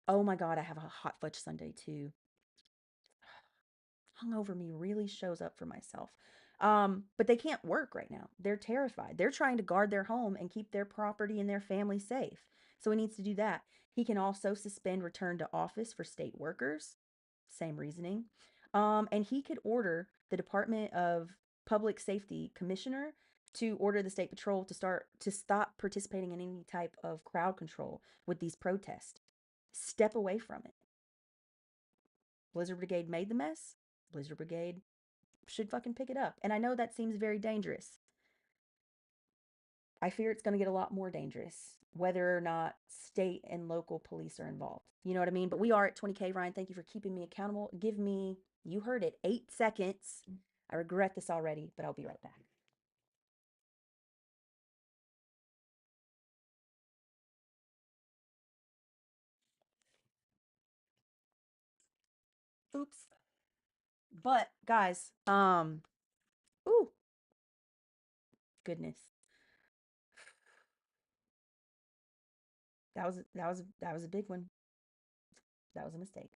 Oh my God, I have a hot fudge sundae too. Hungover me really shows up for myself. But they can't work right now. They're terrified. They're trying to guard their home and keep their property and their family safe. So he needs to do that. He can also suspend return to office for state workers. Same reasoning. And he could order the Department of Public Safety commissioner to order the state patrol to stop participating in any type of crowd control with these protests. Step away from it. Blizzard Brigade made the mess. Blizzard Brigade should fucking pick it up. And I know that seems very dangerous. I fear it's going to get a lot more dangerous whether or not state and local police are involved. You know what I mean? But we are at 20K, Ryan. Thank you for keeping me accountable. Give me, you heard it, 8 seconds. I regret this already, but I'll be right back. Oops. But guys, ooh, goodness. That was a big one. That was a mistake.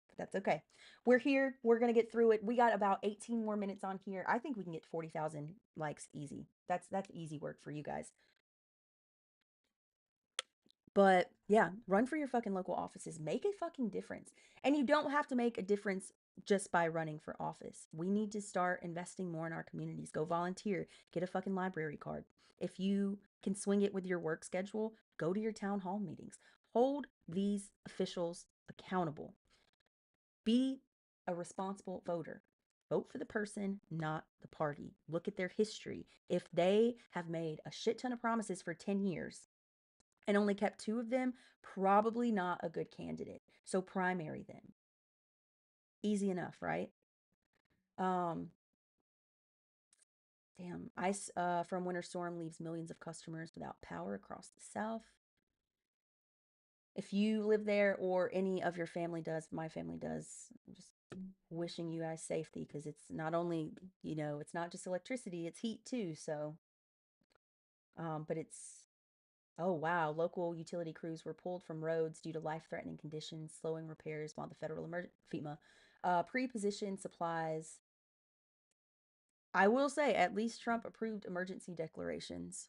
But that's okay. We're here. We're going to get through it. We got about 18 more minutes on here. I think we can get 40,000 likes easy. That's easy work for you guys. But yeah, run for your fucking local offices. Make a fucking difference. And you don't have to make a difference just by running for office. We need to start investing more in our communities. Go volunteer. Get a fucking library card. If you can swing it with your work schedule, go to your town hall meetings. Hold these officials accountable. Be a responsible voter. Vote for the person, not the party. Look at their history. If they have made a shit ton of promises for 10 years and only kept 2 of them, probably not a good candidate. So primary them. Easy enough, right? Um, damn. Ice from Winter Storm leaves millions of customers without power across the South. If you live there or any of your family does, my family does, I'm just wishing you guys safety because it's not only, it's not just electricity, it's heat too. So, but it's, oh wow, local utility crews were pulled from roads due to life-threatening conditions, slowing repairs while the federal FEMA pre-positioned supplies. I will say, at least Trump approved emergency declarations.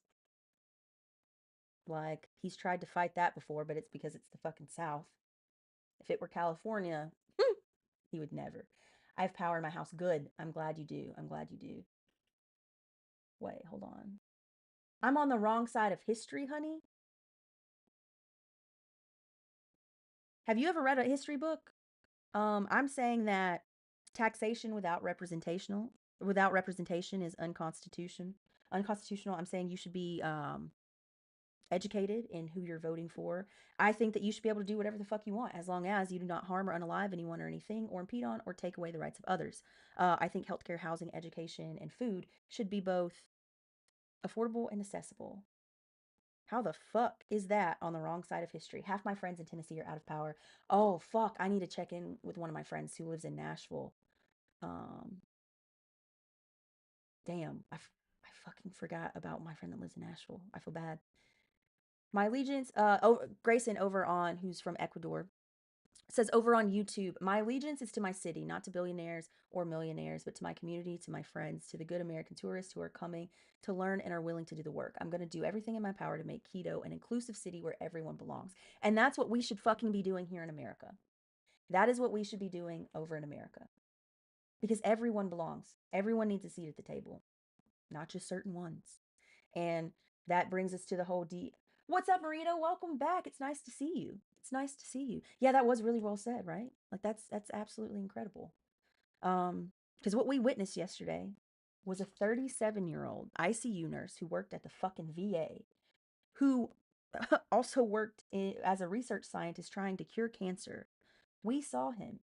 Like, he's tried to fight that before, but it's because it's the fucking South. If it were California, he would never. I have power in my house. Good. I'm glad you do. I'm glad you do. Wait, hold on. I'm on the wrong side of history, honey. Have you ever read a history book? I'm saying that taxation without representation is unconstitutional. Unconstitutional. I'm saying you should be educated in who you're voting for. I think that you should be able to do whatever the fuck you want as long as you do not harm or unalive anyone or anything or impede on or take away the rights of others. I think healthcare, housing, education, and food should be both affordable and accessible. How the fuck is that on the wrong side of history? Half my friends in Tennessee are out of power. Oh, fuck. I need to check in with one of my friends who lives in Nashville. Um, damn. I fucking forgot about my friend that lives in Nashville. I feel bad. My allegiance, Grayson over on, who's from Ecuador, says over on YouTube, my allegiance is to my city, not to billionaires or millionaires, but to my community, to my friends, to the good American tourists who are coming to learn and are willing to do the work. I'm going to do everything in my power to make Quito an inclusive city where everyone belongs. And that's what we should fucking be doing here in America. That is what we should be doing over in America. Because everyone belongs. Everyone needs a seat at the table, not just certain ones. And that brings us to the whole What's up, Marito? Welcome back. It's nice to see you. It's nice to see you. Yeah, that was really well said, right? Like that's absolutely incredible. Because what we witnessed yesterday was a 37-year-old ICU nurse who worked at the fucking VA, who also worked as a research scientist trying to cure cancer. We saw him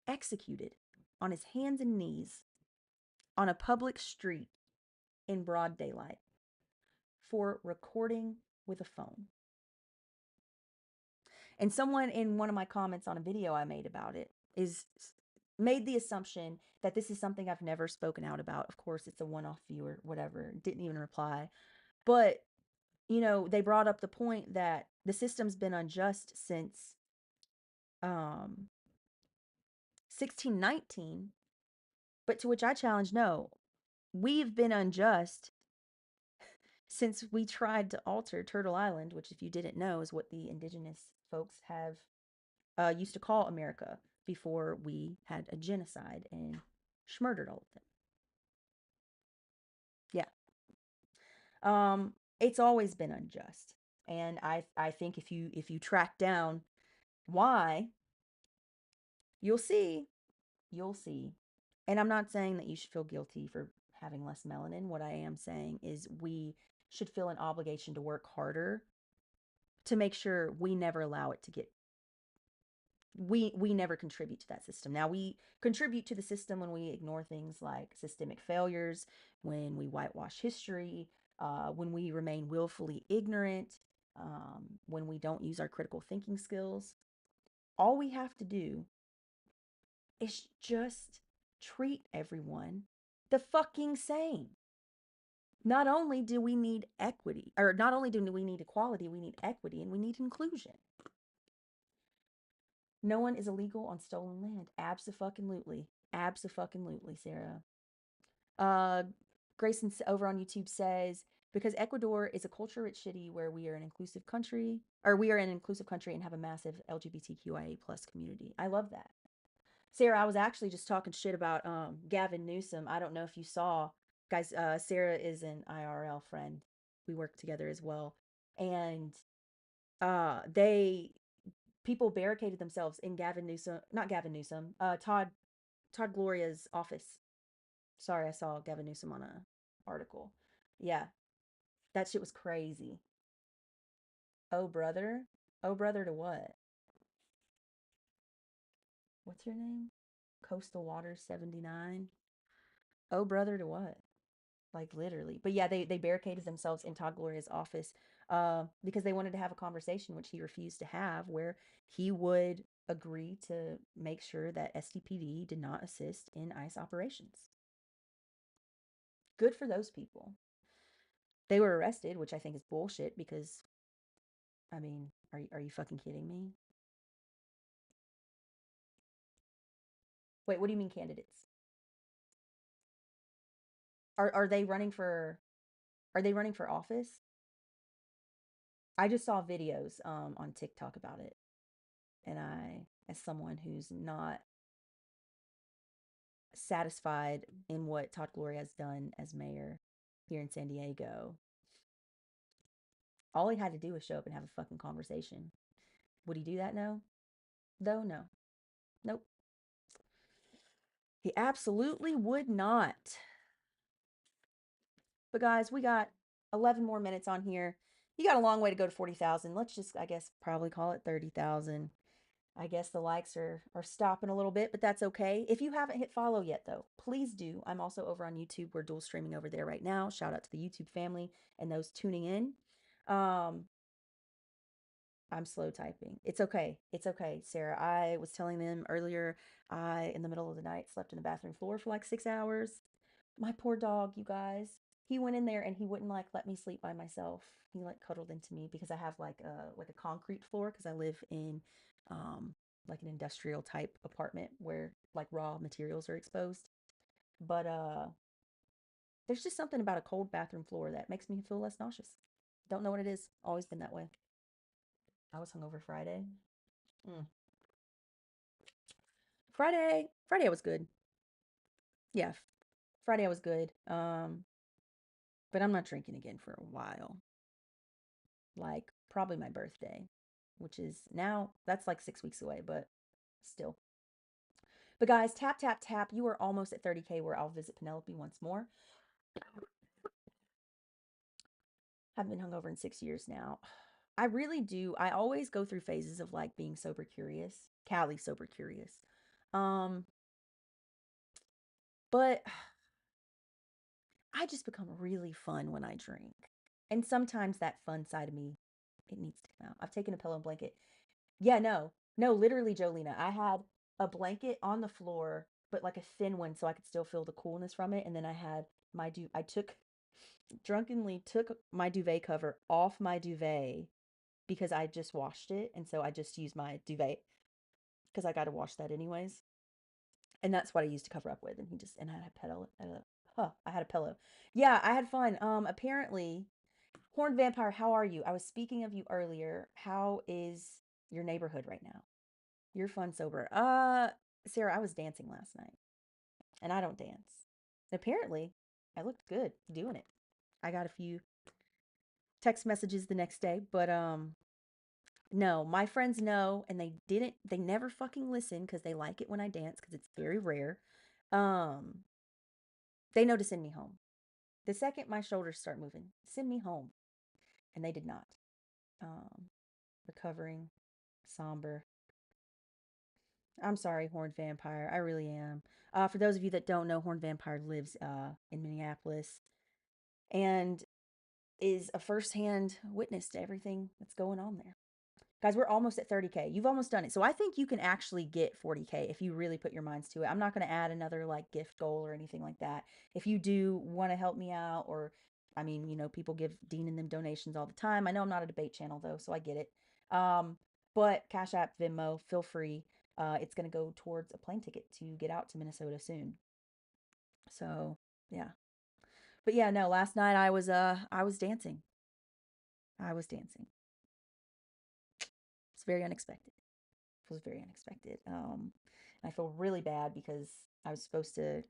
executed on his hands and knees on a public street in broad daylight for recording with a phone. And someone in one of my comments on a video I made about it is made the assumption that this is something I've never spoken out about. Of course, it's a one-off viewer, whatever, didn't even reply. But, they brought up the point that the system's been unjust since 1619, But to which I challenge, no, we've been unjust since we tried to alter Turtle Island, which, if you didn't know, is what the indigenous folks have used to call America before we had a genocide and schmurdered all of them. Yeah. It's always been unjust. And I think if you track down why, you'll see. You'll see. And I'm not saying that you should feel guilty for having less melanin. What I am saying is we should feel an obligation to work harder to make sure we never allow it to get we never contribute to that system. Now, we contribute to the system when we ignore things like systemic failures, when we whitewash history, when we remain willfully ignorant, when we don't use our critical thinking skills. All we have to do is just treat everyone the fucking same. Not only do we need equity, or not only do we need equality, we need equity and we need inclusion. No one is illegal on stolen land. Abso-fucking-lutely. Abso-fucking-lutely, Sarah. Uh, Grayson over on YouTube says, because Ecuador is a culture-rich city where we are an inclusive country, or we are an inclusive country and have a massive LGBTQIA plus community. I love that. Sarah, I was actually just talking shit about Gavin Newsom. I don't know if you saw, guys. Sarah is an IRL friend. We work together as well, and they people barricaded themselves in Gavin Newsom, not Gavin Newsom, Todd Gloria's office. Sorry, I saw Gavin Newsom on a article. Yeah, that shit was crazy. Oh brother, oh brother to what? What's your name? Coastal Waters 79. Oh brother to what? Like literally. But yeah, they barricaded themselves in Todd Gloria's office because they wanted to have a conversation, which he refused to have, where he would agree to make sure that STPD did not assist in ICE operations. Good for those people. They were arrested, which I think is bullshit because, I mean, are you fucking kidding me? Wait, what do you mean candidates? Are they running for office? I just saw videos on TikTok about it. And I, as someone who's not satisfied in what Todd Gloria has done as mayor here in San Diego, all he had to do was show up and have a fucking conversation. Would he do that? No. Though, no. Nope. He absolutely would not. But guys, we got 11 more minutes on here. You got a long way to go to 40,000. Let's just, I guess, probably call it 30,000. I guess the likes are stopping a little bit, but that's okay. If you haven't hit follow yet, though, please do. I'm also over on YouTube. We're dual streaming over there right now. Shout out to the YouTube family and those tuning in. Um, I'm slow typing. It's okay. It's okay, Sarah. I was telling them earlier, I, in the middle of the night, slept in the bathroom floor for like 6 hours. My poor dog, you guys. He went in there and he wouldn't like let me sleep by myself. He like cuddled into me because I have like a concrete floor because I live in like an industrial type apartment where like raw materials are exposed. But there's just something about a cold bathroom floor that makes me feel less nauseous. Don't know what it is. Always been that way. I was hungover Friday. Mm. Friday was good. Yeah, Friday I was good. But I'm not drinking again for a while. Like probably my birthday, which is now that's like 6 weeks away, but still. But guys, tap tap tap. You are almost at 30K where I'll visit Penelope once more. Haven't been hungover in 6 years now. I really do. I always go through phases of like being sober curious. Callie sober curious. Um, but I just become really fun when I drink. And sometimes that fun side of me, it needs to come out. I've taken a pillow and blanket. Yeah, no. No, literally, Jolena. I had a blanket on the floor, but like a thin one so I could still feel the coolness from it. And then I had I drunkenly took my duvet cover off my duvet because I just washed it. And so I just used my duvet because I got to wash that anyways. And that's what I used to cover up with. And he just, and I had a pillow. I had a pillow. Yeah, I had fun. Apparently, Horned Vampire, how are you? I was speaking of you earlier. How is your neighborhood right now? You're fun sober. Sarah, I was dancing last night, and I don't dance. Apparently, I looked good doing it. I got a few text messages the next day, but no, my friends know, and they never fucking listen because they like it when I dance because it's very rare. Um, they know to send me home. The second my shoulders start moving, send me home. And they did not. Um, recovering, somber. I'm sorry, Horned Vampire. I really am. For those of you that don't know, Horned Vampire lives in Minneapolis and is a firsthand witness to everything that's going on there. Guys, we're almost at 30K. You've almost done it. So I think you can actually get 40K if you really put your minds to it. I'm not going to add another like gift goal or anything like that. If you do want to help me out, or I mean, people give Dean and them donations all the time. I know I'm not a debate channel though, so I get it. But Cash App, Venmo, feel free. It's going to go towards a plane ticket to get out to Minnesota soon. So, yeah. But yeah, no, last night I was dancing. I was dancing. It's very unexpected. It was very unexpected. I feel really bad because I was supposed to.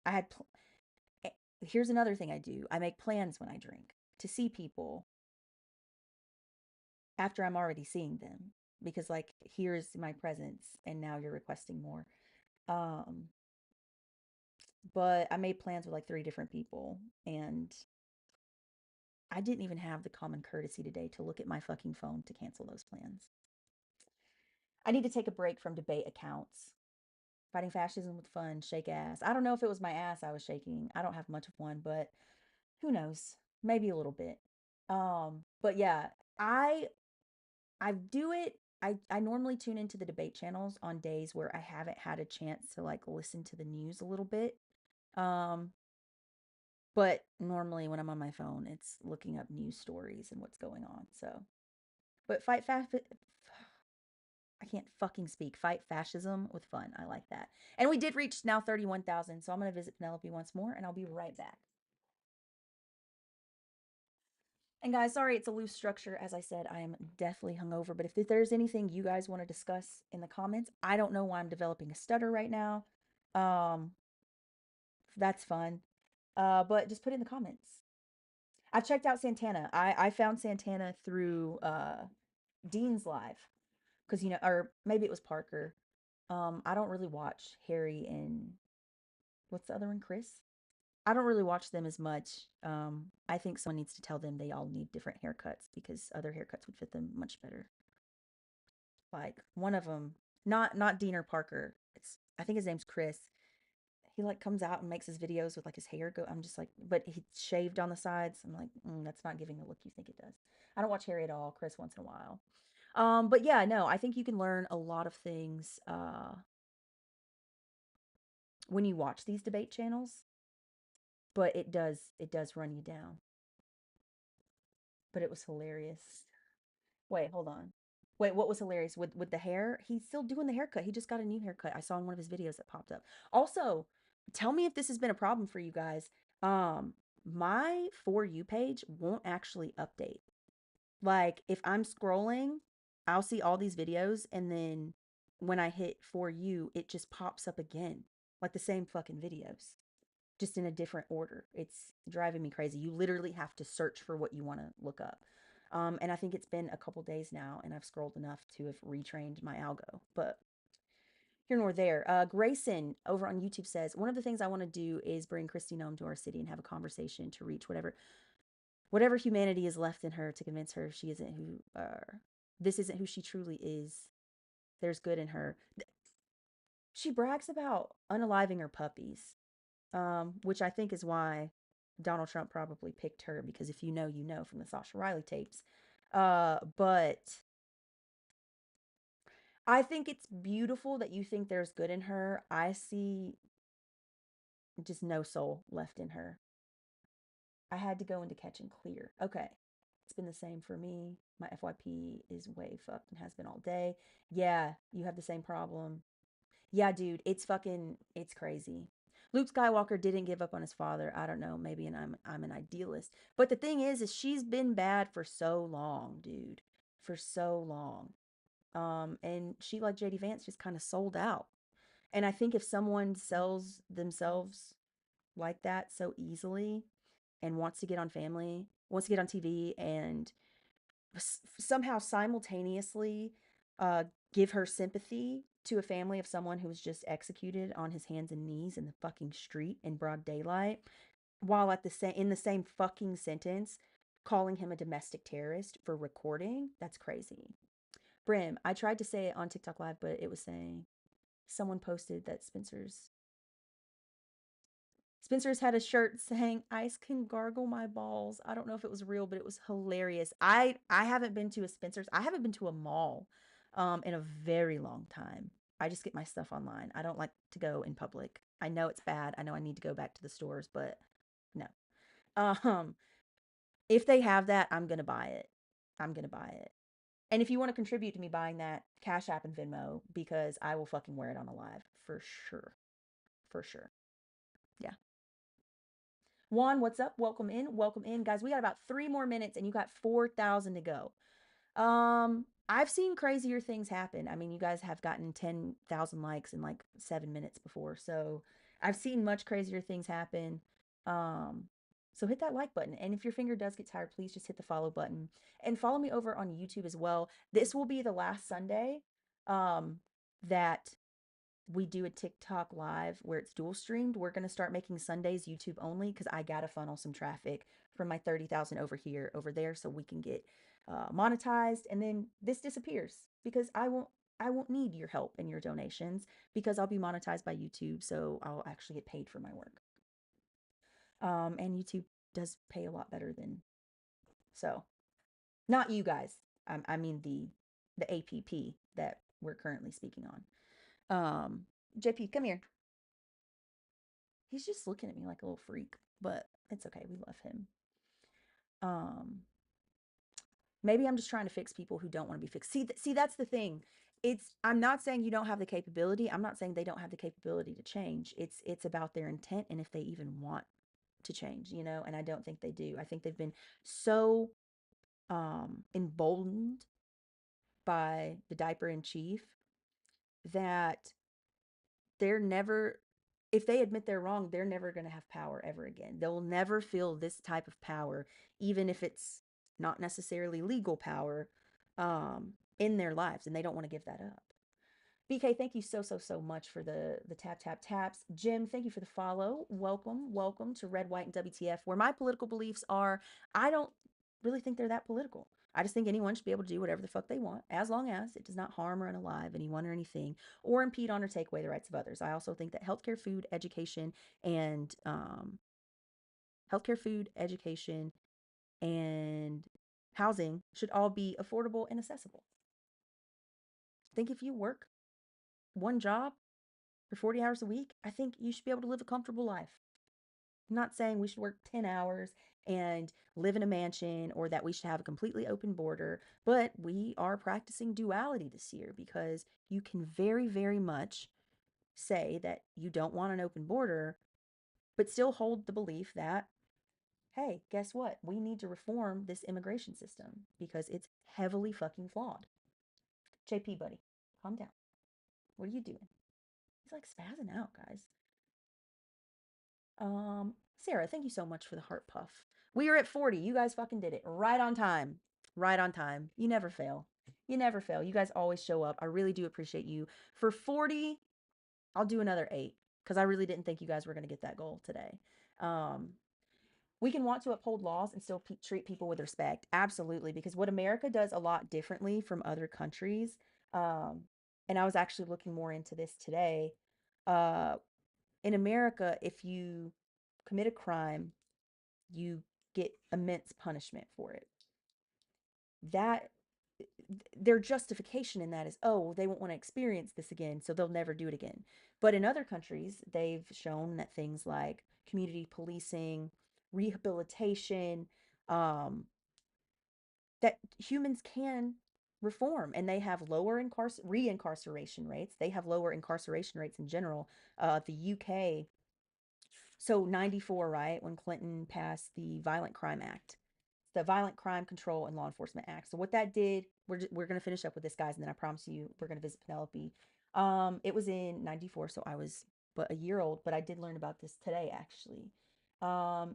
I had. Eh, Here's another thing I do. I make plans when I drink to see people after I'm already seeing them because like here's my presence and now you're requesting more. Um, but I made plans with like three different people and I didn't even have the common courtesy today to look at my fucking phone to cancel those plans. I need to take a break from debate accounts. Fighting fascism with fun, shake ass. I don't know if it was my ass I was shaking. I don't have much of one, but who knows? Maybe a little bit. But yeah, I I do it. I normally tune into the debate channels on days where I haven't had a chance to like listen to the news a little bit. Um, but normally when I'm on my phone, it's looking up news stories and what's going on. So, but fight fast. I can't fucking speak. Fight fascism with fun. I like that. And we did reach now 31,000. So I'm going to visit Penelope once more and I'll be right back. And guys, sorry it's a loose structure. As I said, I am deathly hungover. But if there's anything you guys want to discuss in the comments, I don't know why I'm developing a stutter right now. Um, that's fun. But just put it in the comments. I've checked out Santana. I found Santana through Dean's Live. Because, or maybe it was Parker. I don't really watch Harry and what's the other one, Chris? I don't really watch them as much. I think someone needs to tell them they all need different haircuts because other haircuts would fit them much better. Like one of them, not Dean or Parker. I think his name's Chris. He like comes out and makes his videos with like his hair go. I'm just like, but he's shaved on the sides. I'm like, that's not giving the look you think it does. I don't watch Harry at all. Chris once in a while. But yeah, no, I think you can learn a lot of things when you watch these debate channels, but it does run you down. But it was hilarious. Wait, hold on. Wait, what was hilarious with the hair? He's still doing the haircut. He just got a new haircut. I saw in one of his videos that popped up. Also, tell me if this has been a problem for you guys. My For You page won't actually update. Like if I'm scrolling, I'll see all these videos and then when I hit For You, it just pops up again. Like the same fucking videos, just in a different order. It's driving me crazy. You literally have to search for what you want to look up. And I think it's been a couple days now, and I've scrolled enough to have retrained my algo. But here nor there. Grayson over on YouTube says, one of the things I want to do is bring Christy Nome to our city and have a conversation to reach whatever humanity is left in her to convince her she isn't who this isn't who she truly is. There's good in her. She brags about unaliving her puppies, which I think is why Donald Trump probably picked her because if you know, you know from the Sasha Riley tapes. But I think it's beautiful that you think there's good in her. I see just no soul left in her. I had to go into catch and clear. Okay. It's been the same for me. My FYP is way fucked and has been all day. Yeah, you have the same problem. Yeah, dude, it's crazy. Luke Skywalker didn't give up on his father. I don't know, maybe, and I'm an idealist. But the thing is she's been bad for so long, dude. For so long. And she, like JD Vance, just kind of sold out. And I think if someone sells themselves like that so easily and wants to get on TV and somehow simultaneously uh, give her sympathy to a family of someone who was just executed on his hands and knees in the fucking street in broad daylight, while at the same in the same fucking sentence calling him a domestic terrorist for recording, that's crazy. Brim, I tried to say it on TikTok Live, but it was saying someone posted that Spencer's had a shirt saying "Ice can gargle my balls." I don't know if it was real, but it was hilarious. I haven't been to a Spencer's. I haven't been to a mall in a very long time. I just get my stuff online. I don't like to go in public. I know it's bad. I know I need to go back to the stores, but no. Um if they have that, I'm going to buy it. I'm going to buy it. And if you want to contribute to me buying that, Cash App and Venmo, because I will fucking wear it on a live for sure. For sure. Yeah. Juan, what's up? Welcome in. Welcome in. Guys, we got about 3 more minutes and you got 4,000 to go. I've seen crazier things happen. I mean, you guys have gotten 10,000 likes in like 7 minutes before. So I've seen much crazier things happen. Um, so hit that like button. And if your finger does get tired, please just hit the follow button and follow me over on YouTube as well. This will be the last Sunday, that we do a TikTok live where it's dual streamed. We're going to start making Sundays YouTube only because I got to funnel some traffic from my 30,000 over there so we can get monetized. And then this disappears because I won't need your help and your donations because I'll be monetized by YouTube. So I'll actually get paid for my work. And YouTube does pay a lot better than, so not you guys. I mean the APP that we're currently speaking on. JP, come here. He's just looking at me like a little freak, but it's okay. We love him. Um, Maybe I'm just trying to fix people who don't want to be fixed. See, that's the thing. I'm not saying you don't have the capability. I'm not saying they don't have the capability to change. It's about their intent and if they even want to change, and I don't think they do. I think they've been so emboldened by the diaper in chief that they're never, if they admit they're wrong, they're never going to have power ever again. They'll never feel this type of power, even if it's not necessarily legal power, in their lives, and they don't want to give that up. BK, thank you so much for the tap taps. Jim, thank you for the follow. Welcome to Red, White, and WTF, where my political beliefs are. I don't really think they're that political. I just think anyone should be able to do whatever the fuck they want, as long as it does not harm or unalive anyone or anything, or impede on or take away the rights of others. I also think that and healthcare, food, education, and housing should all be affordable and accessible. I think if you work one job for 40 hours a week, I think you should be able to live a comfortable life. I'm not saying we should work 10 hours and live in a mansion or that we should have a completely open border, but we are practicing duality this year because you can very much say that you don't want an open border, but still hold the belief that, hey, guess what? We need to reform this immigration system because it's heavily fucking flawed. JP, buddy, calm down. What are you doing? He's like spazzing out, guys. Sarah, thank you so much for the heart puff. We are at 40. You guys fucking did it. Right on time. Right on time. You never fail. You never fail. You guys always show up. I really do appreciate you. For 40, I'll do another 8 because I really didn't think you guys were going to get that goal today. We can want to uphold laws and still treat people with respect. Absolutely. Because what America does a lot differently from other countries, and I was actually looking more into this today. Uh, in America, if you commit a crime, you get immense punishment for it. That their justification in that is, oh, they won't want to experience this again, so they'll never do it again. But in other countries, they've shown that things like community policing, rehabilitation, that humans can reform, and they have lower reincarceration rates. They have lower incarceration rates in general. The UK, so 94, right, when Clinton passed the Violent Crime Act, the Violent Crime Control and Law Enforcement Act. So what that did, we're going to finish up with this, guys, and then I promise you we're going to visit Penelope. It was in 94, so I was but a year old, but I did learn about this today, actually.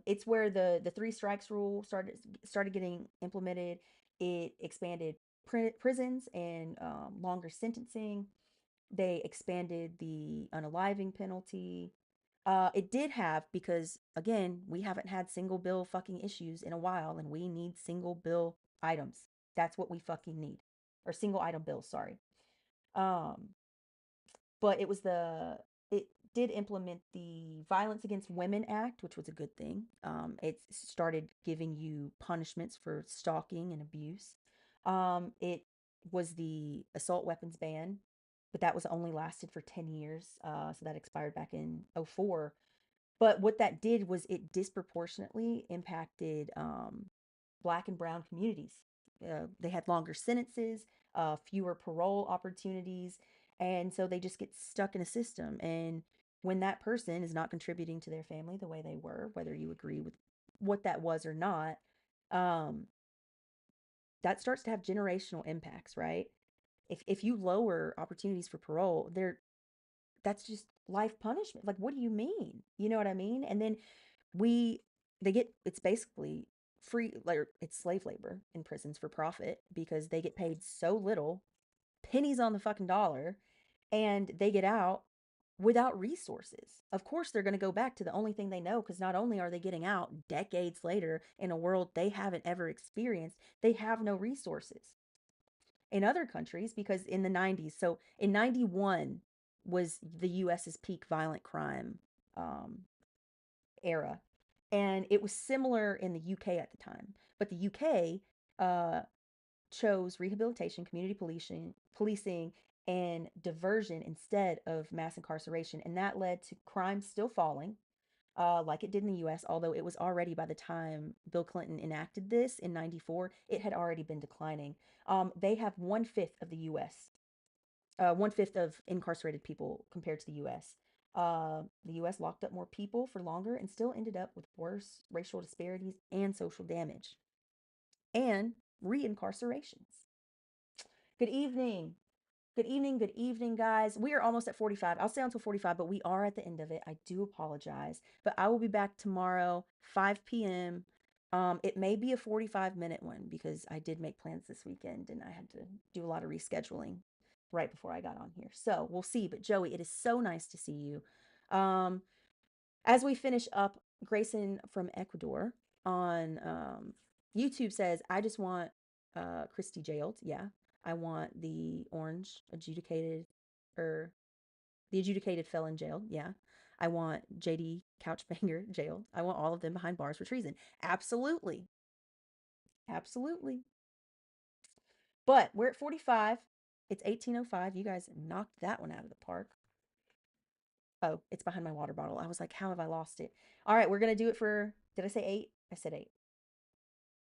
It's where the three strikes rule started getting implemented. It expanded prisons and longer sentencing. They expanded the unaliving penalty. It did have, because again, we haven't had single bill fucking issues in a while, and we need single bill items. That's what we fucking need. Or single item bills, sorry. Um, but it did implement the Violence Against Women Act, which was a good thing. It started giving you punishments for stalking and abuse. It was the assault weapons ban, but that was only lasted for 10 years. So that expired back in '04. But what that did was it disproportionately impacted Black and brown communities. They had longer sentences, fewer parole opportunities, and so they just get stuck in a system. And when that person is not contributing to their family the way they were, whether you agree with what that was or not, um, that starts to have generational impacts, right? If you lower opportunities for parole, that's just life punishment. Like, what do you mean? You know what I mean? And then we they get it's basically free, like it's slave labor in prisons for profit, because they get paid so little, pennies on the fucking dollar, and they get out without resources. Of course they're going to go back to the only thing they know, because not only are they getting out decades later in a world they haven't ever experienced, they have no resources. In other countries, because in the 90s, so in 91 was the US's peak violent crime um, era. And it was similar in the UK at the time. But the UK uh, chose rehabilitation, community policing, and diversion instead of mass incarceration. And that led to crime still falling, like it did in the US, although it was already, by the time Bill Clinton enacted this in 94, it had already been declining. They have one-fifth of the US, one-fifth of incarcerated people compared to the US. The US locked up more people for longer and still ended up with worse racial disparities and social damage and reincarcerations. Good evening. Good evening, good evening, guys. We are almost at 45. I'll stay until 45, but we are at the end of it. I do apologize, but I will be back tomorrow, 5 p.m. It may be a 45-minute one, because I did make plans this weekend and I had to do a lot of rescheduling right before I got on here. So we'll see. But Joey, it is so nice to see you. Um, as we finish up, Grayson from Ecuador on YouTube says, I just want Christy jailed. Yeah. I want the orange adjudicated, or the adjudicated felon jailed. Yeah. I want JD Couchbanger jailed. I want all of them behind bars for treason. Absolutely. Absolutely. But we're at 45. It's 18:05. You guys knocked that one out of the park. Oh, it's behind my water bottle. I was like, how have I lost it? All right, we're going to do it for, did I say 8? I said 8.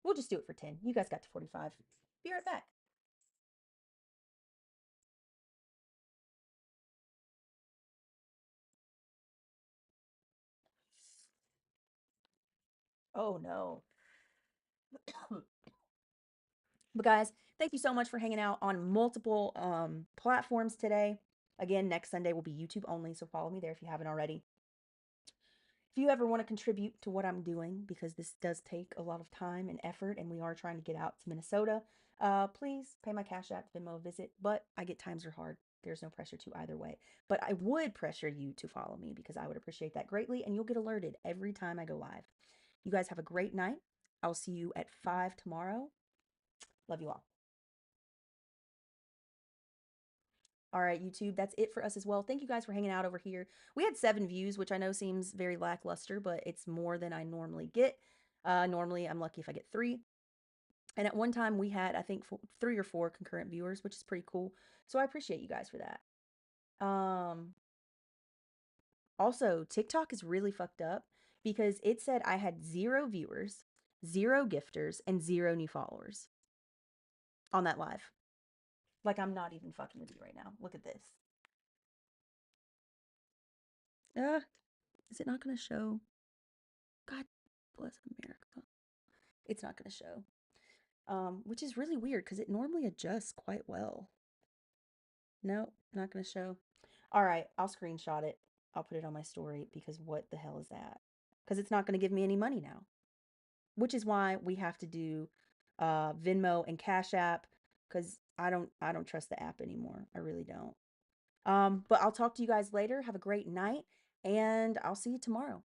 We'll just do it for 10. You guys got to 45. Be right back. Oh no. But guys, thank you so much for hanging out on multiple platforms today. Again, next Sunday will be YouTube only, so follow me there if you haven't already. If you ever want to contribute to what I'm doing, because this does take a lot of time and effort, and we are trying to get out to Minnesota, please pay my Cash App, Venmo, visit. But I get times are hard. There's no pressure to either way. But I would pressure you to follow me, because I would appreciate that greatly, and you'll get alerted every time I go live. You guys have a great night. I'll see you at 5 tomorrow. Love you all. All right, YouTube, that's it for us as well. Thank you guys for hanging out over here. We had 7 views, which I know seems very lackluster, but it's more than I normally get. Normally, I'm lucky if I get 3. And at one time, we had, I think, 3 or 4 concurrent viewers, which is pretty cool. So I appreciate you guys for that. Um, Also, TikTok is really fucked up, because it said I had 0 viewers, 0 gifters, and 0 new followers on that live. Like, I'm not even fucking with you right now. Look at this. Is it not going to show? God bless America. It's not going to show. Which is really weird because it normally adjusts quite well. No, not going to show. All right, I'll screenshot it. I'll put it on my story because what the hell is that? Because it's not going to give me any money now. Which is why we have to do Venmo and Cash App because I don't trust the app anymore. I really don't. But I'll talk to you guys later. Have a great night, and I'll see you tomorrow.